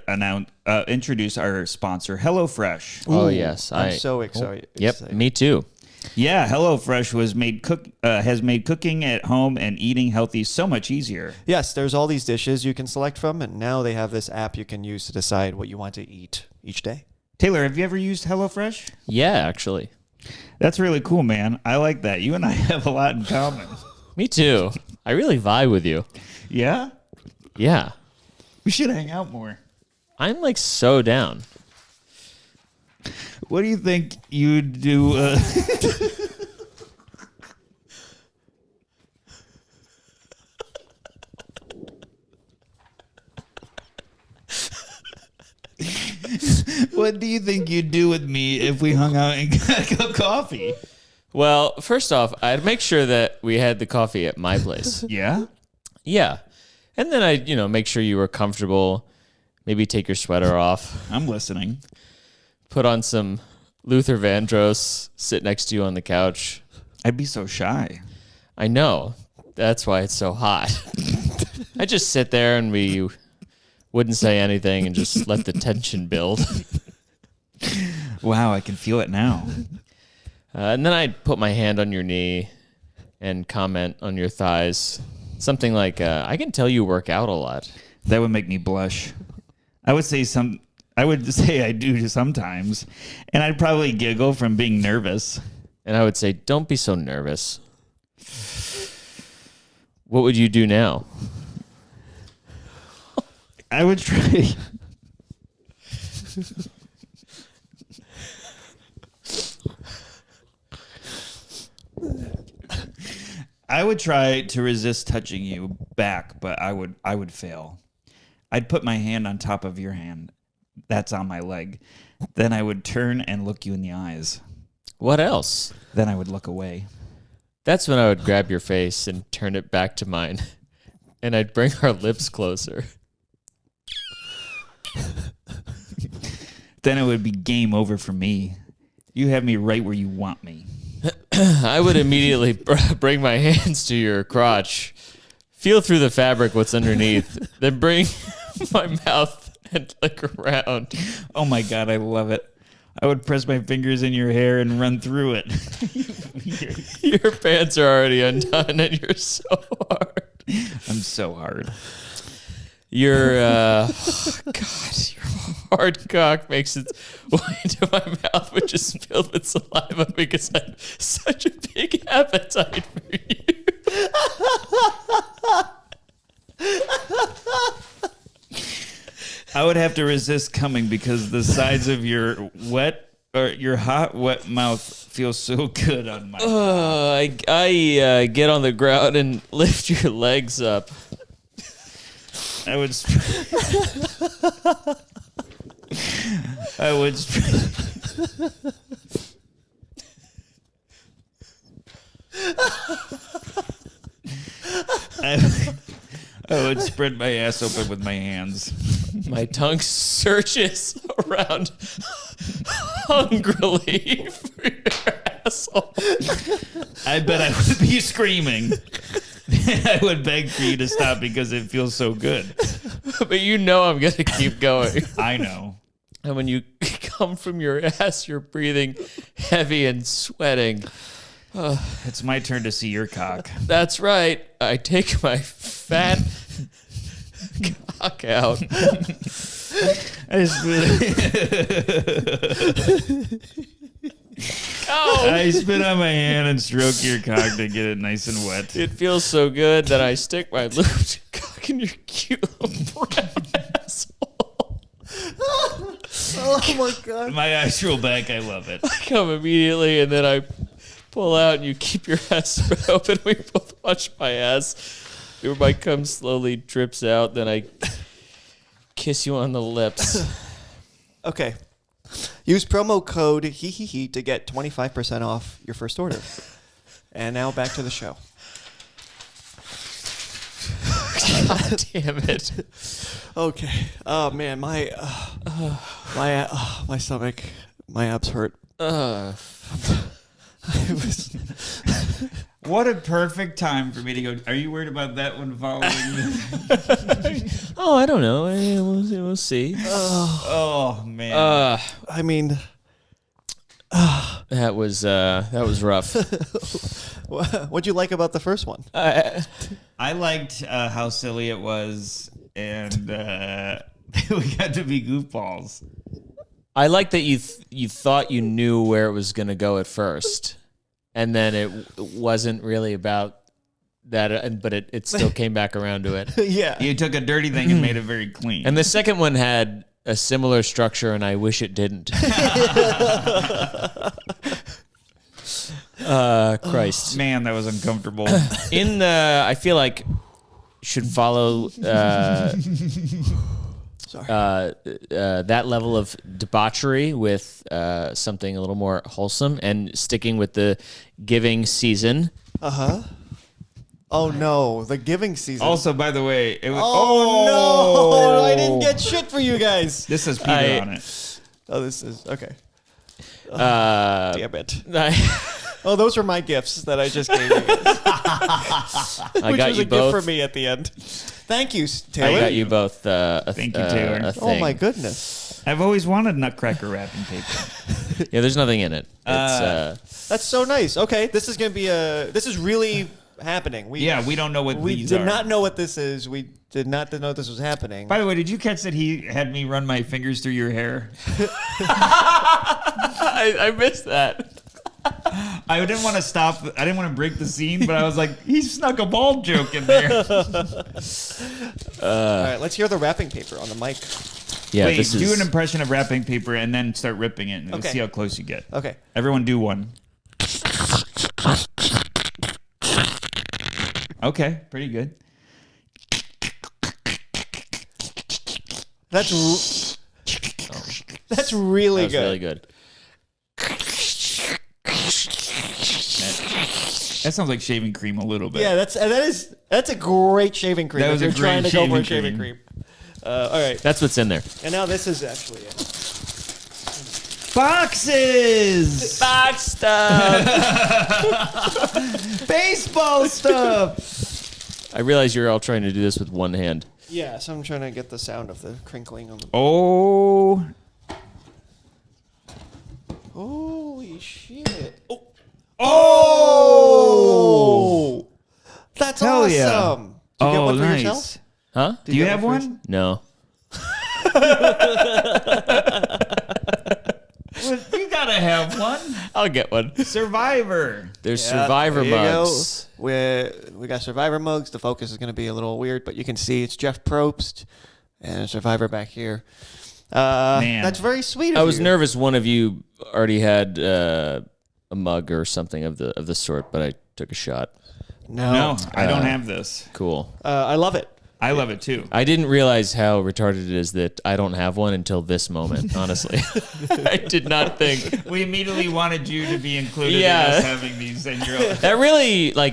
introduce our sponsor, HelloFresh. Oh, yes. I'm so excited. Yep, me too. Yeah, HelloFresh has made cooking at home and eating healthy so much easier. Yes, there's all these dishes you can select from, and now they have this app you can use to decide what you want to eat each day. Taylor, have you ever used HelloFresh? Yeah, actually. That's really cool, man. I like that. You and I have a lot in common. Me too. I really vibe with you. Yeah? Yeah. We should hang out more. I'm like so down. What do you think you'd do? What do you think you'd do with me if we hung out and got coffee? Well, first off, I'd make sure that we had the coffee at my place. Yeah? Yeah. And then I'd, make sure you were comfortable. Maybe take your sweater off. I'm listening. Put on some Luther Vandross. Sit next to you on the couch. I'd be so shy. I know. That's why it's so hot. I just sit there and we wouldn't say anything and just let the tension build. Wow, I can feel it now. And then I'd put my hand on your knee and comment on your thighs. Something like, I can tell you work out a lot. That would make me blush. I would say I do sometimes, and I'd probably giggle from being nervous. And I would say, don't be so nervous. What would you do now? I would try. I would try to resist touching you back, but I would fail. I'd put my hand on top of your hand. That's on my leg. Then I would turn and look you in the eyes. What else? Then I would look away. That's when I would grab your face and turn it back to mine. And I'd bring our lips closer. Then it would be game over for me. You have me right where you want me. I would immediately bring my hands to your crotch, feel through the fabric what's underneath, then bring my mouth and lick around. Oh my God, I love it. I would press my fingers in your hair and run through it. Your pants are already undone and you're so hard. I'm so hard. Your your hard cock makes its way into my mouth, which is filled with saliva because I have such a big appetite for you. I would have to resist coming because the sides of your hot, wet mouth feel so good on my. I get on the ground and lift your legs up. I would. I would. I would spread my ass open with my hands. My tongue searches around hungrily for your asshole. I bet I would be screaming. I would beg for you to stop because it feels so good. But you know I'm going to keep going. I know. And when you come from your ass, you're breathing heavy and sweating. It's my turn to see your cock. That's right. I take my fat cock out. I spit on my hand and stroke your cock to get it nice and wet. It feels so good that I stick my lubed cock in your cute little brown asshole. Oh my god. My eyes roll back. I love it. I come immediately, and then I pull out, and you keep your ass open. We both watch my ass. My cum slowly drips out. Then I kiss you on the lips. Okay. Use promo code HeHeHe to get 25% off your first order. And now back to the show. God damn it. Okay. Oh man, my stomach, my abs hurt. What a perfect time for me to go. Are you worried about that one following? Oh, I don't know. We'll see. Oh man. I mean, That was rough. what'd you like about the first one? I liked how silly it was, and we got to be goofballs. I like that you thought you knew where it was going to go at first, and then it wasn't really about that, but it still came back around to it. Yeah. You took a dirty thing and made it very clean. And the second one had a similar structure, and I wish it didn't. Christ. Man, that was uncomfortable. I feel like should follow that level of debauchery with something a little more wholesome, and sticking with the giving season. Oh no, the giving season. Also, by the way, it was. No, I didn't get shit for you guys. This has Peter on it. Oh, this is okay. Damn it. Oh, those were my gifts that I just gave you guys. I got was you a both. gift for me at the end. Thank you, Taylor. I got you both. Thank you, Taylor. A Oh thing. my goodness. I've always wanted nutcracker wrapping paper. Yeah, there's nothing in it. It's That's so nice. Okay, this is gonna be this is really happening. We don't know what we these did are. not know what this is. We did not know this was happening. By the way, did you catch that he had me run my fingers through your hair? I missed that. I didn't want to stop. I didn't want to break the scene, but I was like, he snuck a bald joke in there. All right, let's hear the wrapping paper on the mic. Yeah, Wait, this do is an impression of wrapping paper and then start ripping it, and let's Okay. see how close you get. Okay. Everyone do one. Okay, pretty good. That's really that was good. really good. That sounds like shaving cream a little bit. Yeah, that's a great shaving cream. That if was a you're trying to great go for a shaving shaving cream. All right, That's what's in there. and now this is actually it. Boxes! Box stuff. Baseball stuff! I realize you're all trying to do this with one hand. Yeah, so I'm trying to get the sound of the crinkling on the. Oh. Holy shit! Oh! That's Hell awesome. yeah. Did you get Oh, one for nice. yourself? Huh? Do you get have one for one? No. Well, you gotta have one. I'll get one. Survivor. There's Yeah, Survivor there you go. mugs. We got Survivor mugs. The focus is going to be a little weird, but you can see it's Jeff Probst and Survivor back here. Man. That's very sweet of I was you. nervous one of you already had a mug or something of the sort, but I took a shot. No, I don't have this. Cool. I love it. I love it too. I didn't realize how retarded it is that I don't have one until this moment, honestly. I did not think. We immediately wanted you to be included Yeah. in us having these, and you're like, That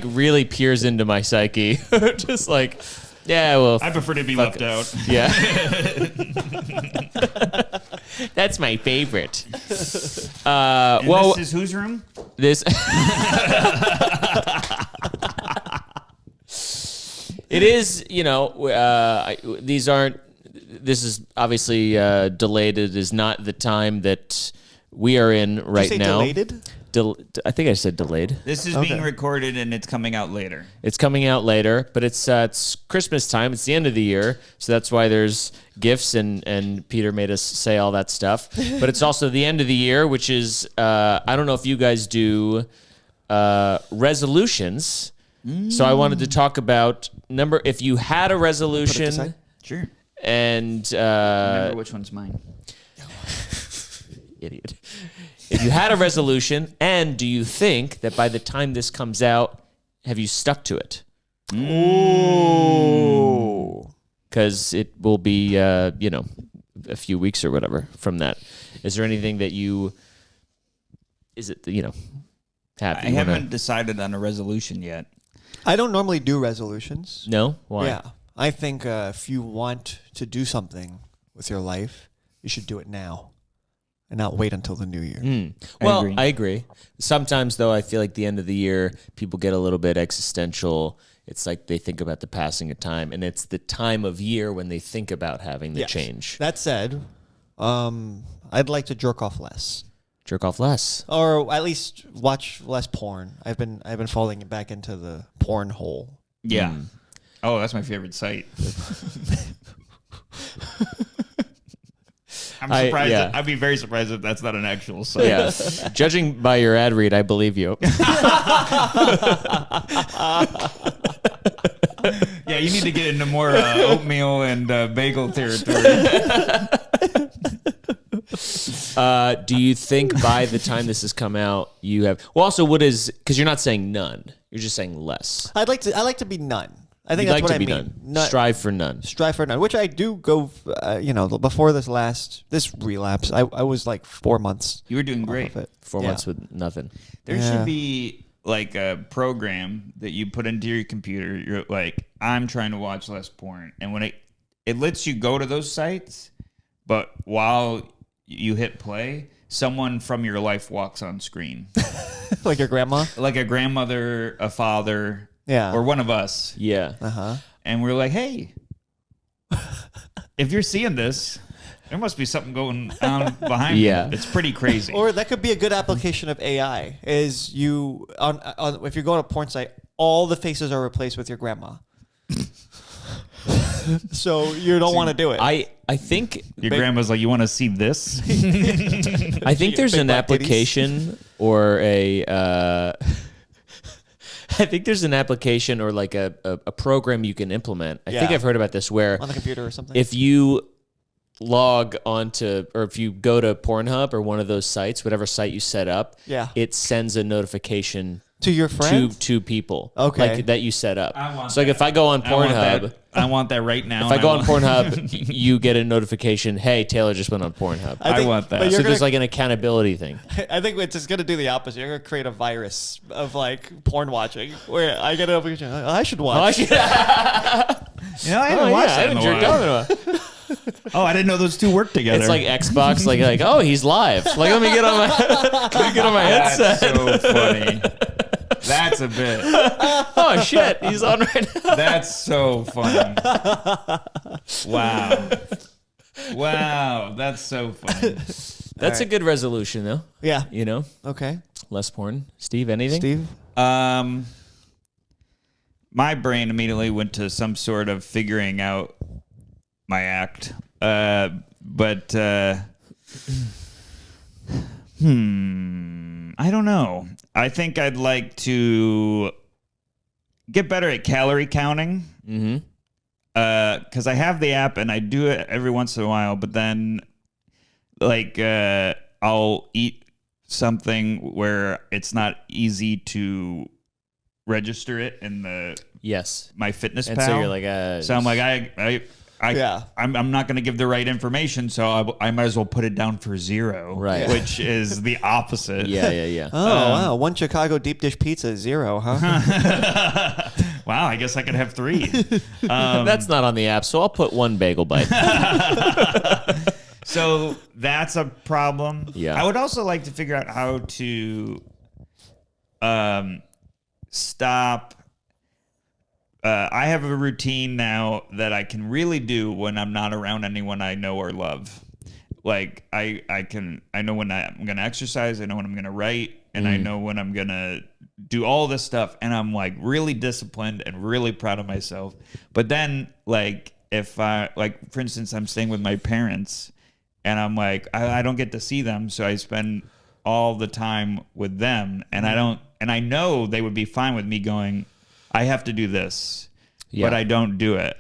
really peers into my psyche. Just like, yeah, well, I prefer to be left out. yeah. That's my favorite. And Well, this is whose room? this. It is, these aren't. This is obviously delayed. It is not the time that we are in right now. Delated? I think I said delayed. This is being recorded and it's coming out later. It's coming out later, but it's Christmas time. It's the end of the year, so that's why there's gifts and Peter made us say all that stuff. But it's also the end of the year, which is I don't know if you guys do resolutions. So I wanted to talk about if you had a resolution. Sure. And remember which one's mine. Idiot. If you had a resolution, and do you think that by the time this comes out, have you stuck to it? Ooh. Because it will be, a few weeks or whatever from that. Is there anything that have? I haven't decided on a resolution yet. I don't normally do resolutions. No? Why? Yeah. I think if you want to do something with your life, you should do it now. And not wait until the new year. Well, I agree. Sometimes, though, I feel like the end of the year, people get a little bit existential. It's like they think about the passing of time, and it's the time of year when they think about having the change. That said, I'd like to jerk off less. Jerk off less, or at least watch less porn. I've been falling back into the porn hole. Yeah. Oh, that's my favorite site. I'm surprised. I'd be very surprised if that's not an actual site. Yeah. Judging by your ad read, I believe you. Yeah, you need to get into more oatmeal and bagel territory. Do you think by the time this has come out, you have? Well, also, because you're not saying none, you're just saying less. I like to be none. I think You'd that's like what to be I mean. None. Strive for none. Strive for none, which I do go. Before this relapse, I was like 4 months. You were doing great. 4 months with nothing. There should be like a program that you put into your computer. You're like, I'm trying to watch less porn, and when it lets you go to those sites, but while you hit play, someone from your life walks on screen. Like your grandma? Like a grandmother, a father, or one of us. Yeah. Uh-huh. And we're like, hey, if you're seeing this, there must be something going on behind you. It's pretty crazy. Or that could be a good application of AI. Is you if you go on a porn site, all the faces are replaced with your grandma. So you don't want to do it. I think your grandma's like, you want to see this? I think there's an application or a. I think there's an application or like a program you can implement. I think I've heard about this where on the computer or something. If you log onto or if you go to Pornhub or one of those sites, whatever site you set up, it sends a notification to your friend, to people, like that you set up. So like if I go on Pornhub, I want that right now. If I go on Pornhub, you get a notification. Hey, Taylor just went on Pornhub. I want that. So there's like an accountability thing. I think it's just gonna do the opposite. You're gonna create a virus of like porn watching, where I get a notification. I should watch. I haven't watched that in a while. Oh, I didn't know those two work together. It's like Xbox, like oh, he's live. Like let me get on my headset. That's so funny. That's a bit. Oh shit, he's on right now. That's so funny. Wow, that's so funny. That's a good resolution, though. Yeah. You know. Okay. Less porn. Steve, anything? Steve. My brain immediately went to some sort of figuring out my act, but I don't know. I think I'd like to get better at calorie counting. Mm-hmm. Because I have the app and I do it every once in a while, but then like I'll eat something where it's not easy to register it in the my fitness and pal. So you're like so I'm like I'm not going to give the right information, so I might as well put it down for 0, right? Which is the opposite. Yeah. Oh wow, one Chicago deep dish pizza, 0, huh? Wow, I guess I could have 3. That's not on the app, so I'll put 1 bagel bite. So that's a problem. Yeah. I would also like to figure out how to stop. I have a routine now that I can really do when I'm not around anyone I know or love, like I know when I'm gonna exercise, I know when I'm gonna write, and I know when I'm gonna do all this stuff, and I'm like really disciplined and really proud of myself. But then like if I like for instance I'm staying with my parents and I'm like I don't get to see them, so I spend all the time with them, and I know they would be fine with me going, I have to do this, but I don't do it.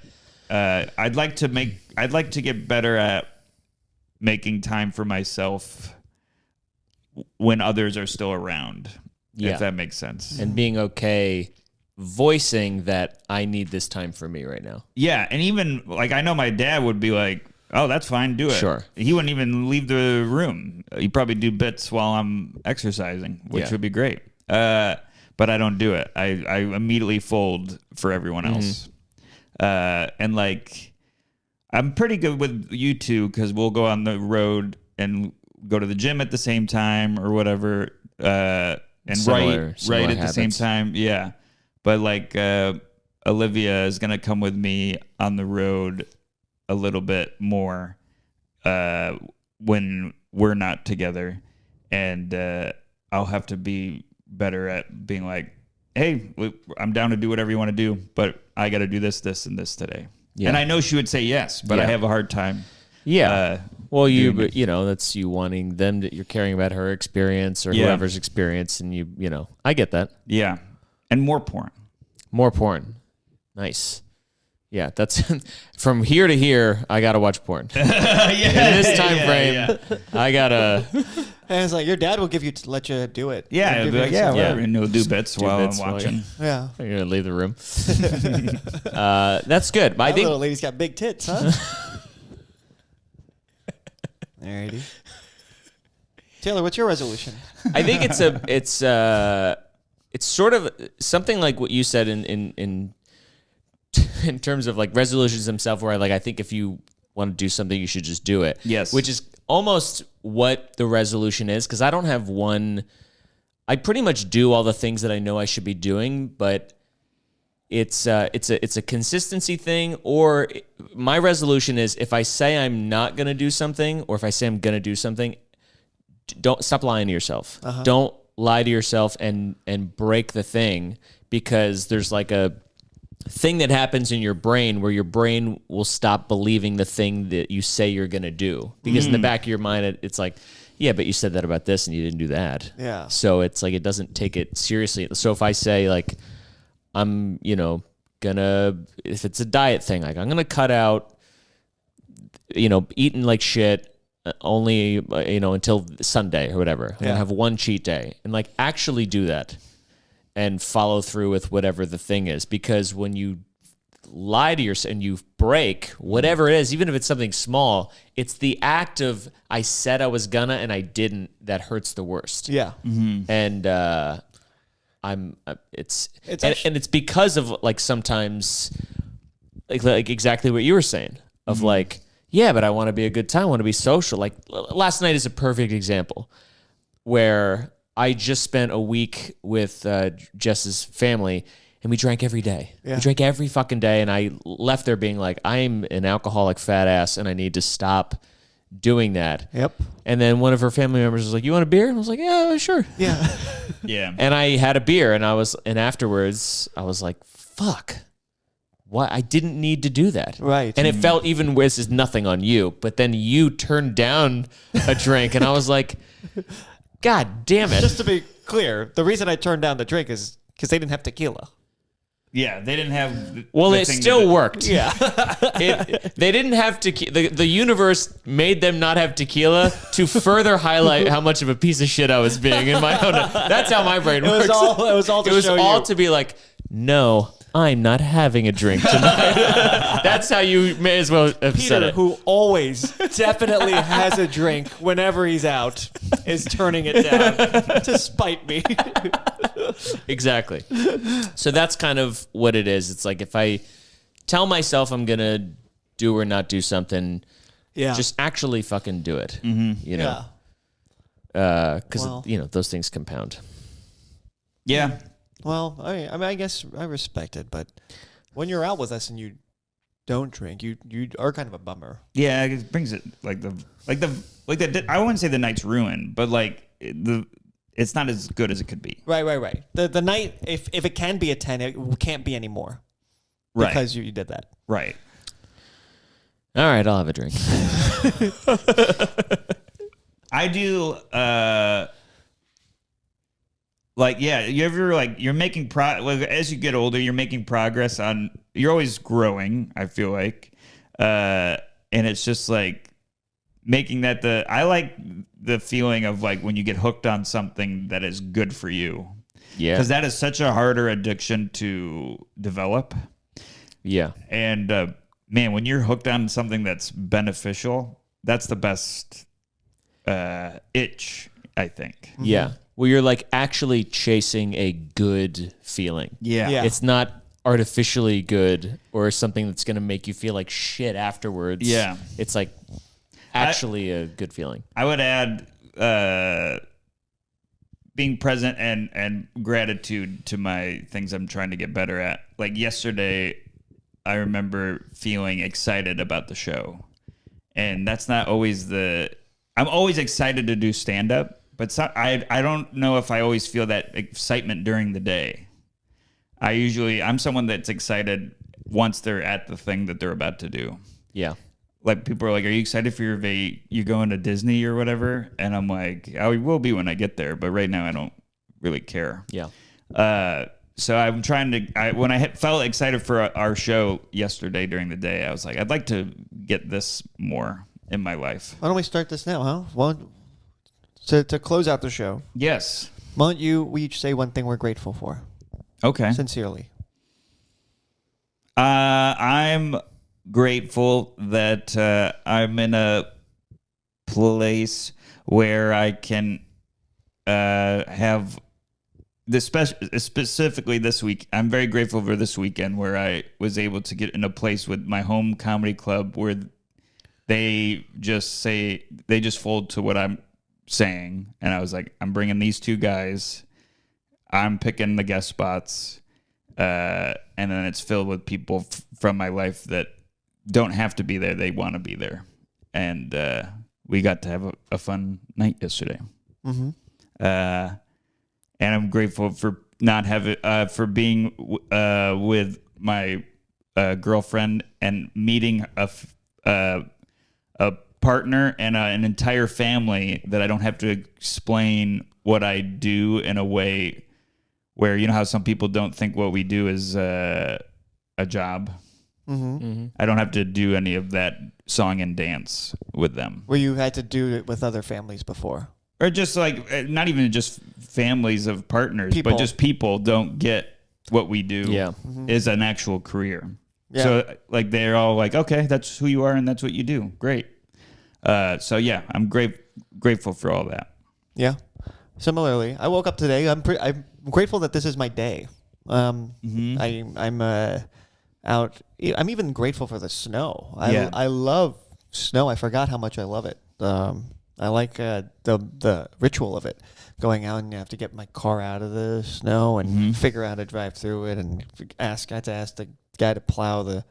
I'd like to get better at making time for myself when others are still around, if that makes sense. And being okay voicing that I need this time for me right now. Yeah, and even like I know my dad would be like, oh, that's fine, do it. Sure. He wouldn't even leave the room. He'd probably do bits while I'm exercising, which would be great. But I don't do it. I immediately fold for everyone else. And like I'm pretty good with you two because we'll go on the road and go to the gym at the same time or whatever, and Similar write at habits. the same time. Yeah, but like Olivia is gonna come with me on the road a little bit more when we're not together, and I'll have to be better at being like, hey, I'm down to do whatever you want to do, but I got to do this, this, and this today. Yeah. And I know she would say yes, but I have a hard time. Yeah. Well, you know, that's you wanting them you're caring about her experience or whoever's experience. And you know, I get that. Yeah. And more porn. More porn. Nice. Yeah. That's from here to here. I got to watch porn. In this time frame, I got to. And it's like your dad will let you do it. Yeah. He'll be like, whatever. And he'll do bits while I'm watching. Yeah. I'm going to leave the room. That's good. My little lady's got big tits, huh? Alrighty. Taylor, what's your resolution? I think it's sort of something like what you said in terms of like resolutions themselves, where I think if you want to do something, you should just do it. Yes. Which is almost what the resolution is, because I don't have one. I pretty much do all the things that I know I should be doing, but it's a consistency thing. Or my resolution is if I say I'm not going to do something, or if I say I'm going to do something, don't stop lying to yourself. Don't lie to yourself and break the thing, because there's like a thing that happens in your brain where your brain will stop believing the thing that you say you're going to do, because in the back of your mind, it's like, yeah, but you said that about this and you didn't do that. Yeah. So it's like, it doesn't take it seriously. So if I say like, I'm, if it's a diet thing, like I'm going to cut out, eating like shit only, until Sunday or whatever. I'm going to have one cheat day and like actually do that and follow through with whatever the thing is. Because when you lie to yourself and you break whatever it is, even if it's something small, it's the act of I said I was gonna and I didn't that hurts the worst. Yeah. Mm-hmm. And it's because of like sometimes like exactly what you were saying of like, yeah, but I want to be a good time, I want to be social. Like last night is a perfect example where I just spent a week with Jess's family, and we drank every day. Yeah. We drank every fucking day, and I left there being like, I'm an alcoholic fat ass, and I need to stop doing that. Yep. And then one of her family members was like, you want a beer? And I was like, yeah, sure. Yeah. Yeah. And I had a beer, and afterwards, I was like, fuck. What? I didn't need to do that. Right. And it felt even worse. This is nothing on you, but then you turned down a drink, and I was like, God damn it. Just to be clear, the reason I turned down the drink is because they didn't have tequila. Yeah, they didn't have. Well, it still worked. Yeah. They didn't have tequila. The universe made them not have tequila to further highlight how much of a piece of shit I was being in my own. That's how my brain works. It was all to be like, no, I'm not having a drink tonight. That's how you may as well have said Peter, it. who always definitely has a drink whenever he's out, is turning it down to spite me. Exactly. So that's kind of what it is. It's like if I tell myself I'm going to do or not do something, just actually fucking do it. Mm-hmm. Because, those things compound. Yeah. Well, I mean, I guess I respect it, but when you're out with us and you don't drink, you are kind of a bummer. Yeah, it brings it I wouldn't say the night's ruined, but it's not as good as it could be. Right. The night, if it can be a 10, it can't be anymore. Right. Because you did that. Right. All right, I'll have a drink. I do. You ever you're making as you get older, you're making progress on. You're always growing. I feel like, and it's just like making that I like the feeling of like when you get hooked on something that is good for you. Yeah, because that is such a harder addiction to develop. Yeah, and man, when you're hooked on something that's beneficial, that's the best itch, I think. Yeah. Well, you're like actually chasing a good feeling. Yeah. It's not artificially good or something that's going to make you feel like shit afterwards. Yeah. It's like actually a good feeling. I would add being present and gratitude to my things I'm trying to get better at. Like yesterday, I remember feeling excited about the show. And that's not always I'm always excited to do stand-up, but I don't know if I always feel that excitement during the day. I'm someone that's excited once they're at the thing that they're about to do. Yeah. Like people are like, "Are you excited for you going to Disney or whatever?" And I'm like, "I will be when I get there, but right now I don't really care." Yeah. So I'm trying to. When I felt excited for our show yesterday during the day, I was like, "I'd like to get this more in my life." Why don't we start this now, huh? Well, to close out the show. Yes. Why don't we each say one thing we're grateful for? Okay. Sincerely. I'm grateful that I'm in a place where I can have this specifically this week. I'm very grateful for this weekend where I was able to get in a place with my home comedy club where they just fold to what I'm saying. And I was like, I'm bringing these two guys. I'm picking the guest spots. And then it's filled with people from my life that don't have to be there. They want to be there. And we got to have a fun night yesterday. Mm-hmm. And I'm grateful for not having for being with my girlfriend and meeting a partner and an entire family that I don't have to explain what I do in a way where, you know how some people don't think what we do is a job. Mm-hmm. Mm-hmm. I don't have to do any of that song and dance with them. Where you had to do it with other families before. Or just like, not even just families of partners, but just people don't get what we do is an actual career. Yeah. So like they're all like, okay, that's who you are and that's what you do. Great. So yeah, I'm grateful for all that. Yeah. Similarly, I woke up today. I'm grateful that this is my day. I'm out. I'm even grateful for the snow. I love snow. I forgot how much I love it. I like the ritual of it, going out and you have to get my car out of the snow and figure out how to drive through it, and I had to ask the guy to plow the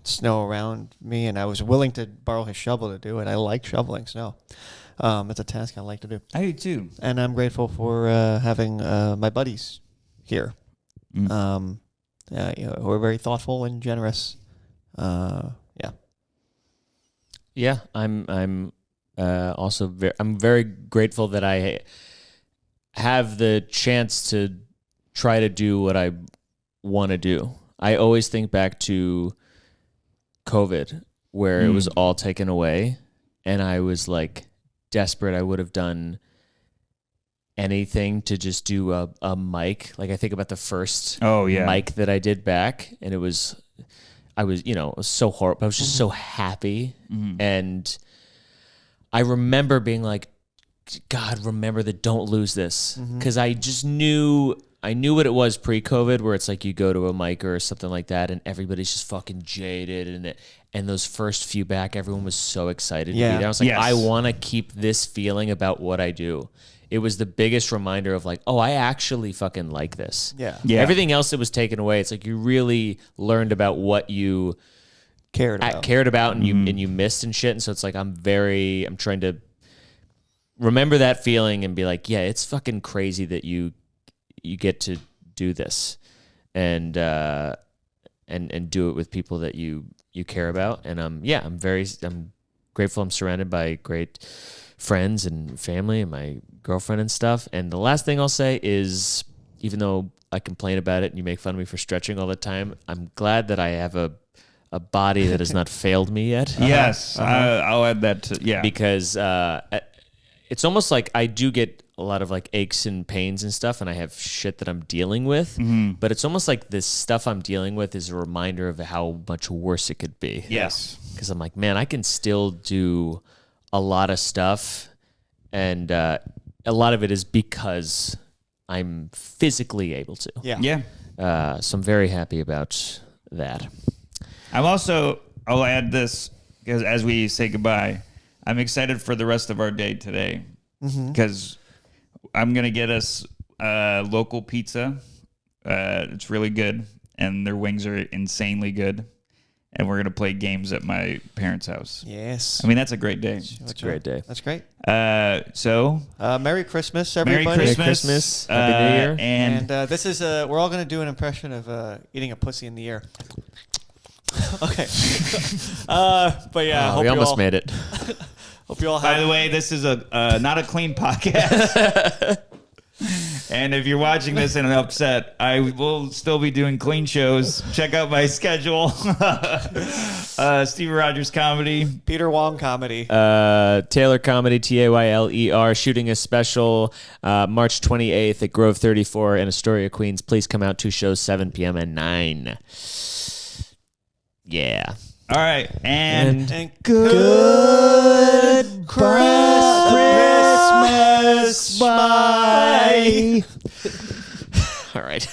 snow around me, and I was willing to borrow his shovel to do it. I like shoveling snow. It's a task I like to do. I do too. And I'm grateful for having my buddies here. Who are very thoughtful and generous. Yeah, I'm also I'm very grateful that I have the chance to try to do what I want to do. I always think back to COVID where it was all taken away and I was like desperate. I would have done anything to just do a mic. Like I think about the first mic that I did back, and I was it was so horrible. I was just so happy. And I remember being like, God, remember that, don't lose this. Because I just knew what it was pre-COVID, where it's like you go to a mic or something like that and everybody's just fucking jaded, and those first few back, everyone was so excited to be there. I was like, I want to keep this feeling about what I do. It was the biggest reminder of like, oh, I actually fucking like this. Yeah. Everything else that was taken away, it's like you really learned about what you cared about and you missed and shit. And so it's like I'm trying to remember that feeling and be like, yeah, it's fucking crazy that you get to do this and do it with people that you care about. And I'm grateful I'm surrounded by great friends and family and my girlfriend and stuff. And the last thing I'll say is, even though I complain about it and you make fun of me for stretching all the time, I'm glad that I have a body that has not failed me yet. Yes, I'll add that to, yeah. Because it's almost like I do get a lot of like aches and pains and stuff, and I have shit that I'm dealing with, but it's almost like this stuff I'm dealing with is a reminder of how much worse it could be. Yes. Because I'm like, man, I can still do a lot of stuff, and a lot of it is because I'm physically able to. Yeah. So I'm very happy about that. I'll add this, because as we say goodbye, I'm excited for the rest of our day today, because I'm going to get us local pizza. It's really good, and their wings are insanely good. And we're going to play games at my parents' house. Yes. I mean, that's a great day. It's a great day. That's great. Merry Christmas, everybody. Merry Christmas. Happy New Year. And this is, we're all going to do an impression of eating a pussy in the ear. Okay. But yeah, we almost made it. Hope you all have. By the way, this is not a clean podcast. And if you're watching this and upset, I will still be doing clean shows. Check out my schedule. Steve Rogers Comedy. Peter Wong Comedy. Taylor Comedy, Tayler, shooting a special March 28th at Grove 34 in Astoria, Queens. Please come out. 2 shows, 7 p.m. and 9. Yeah. All right. And good Christmas. Bye. All right.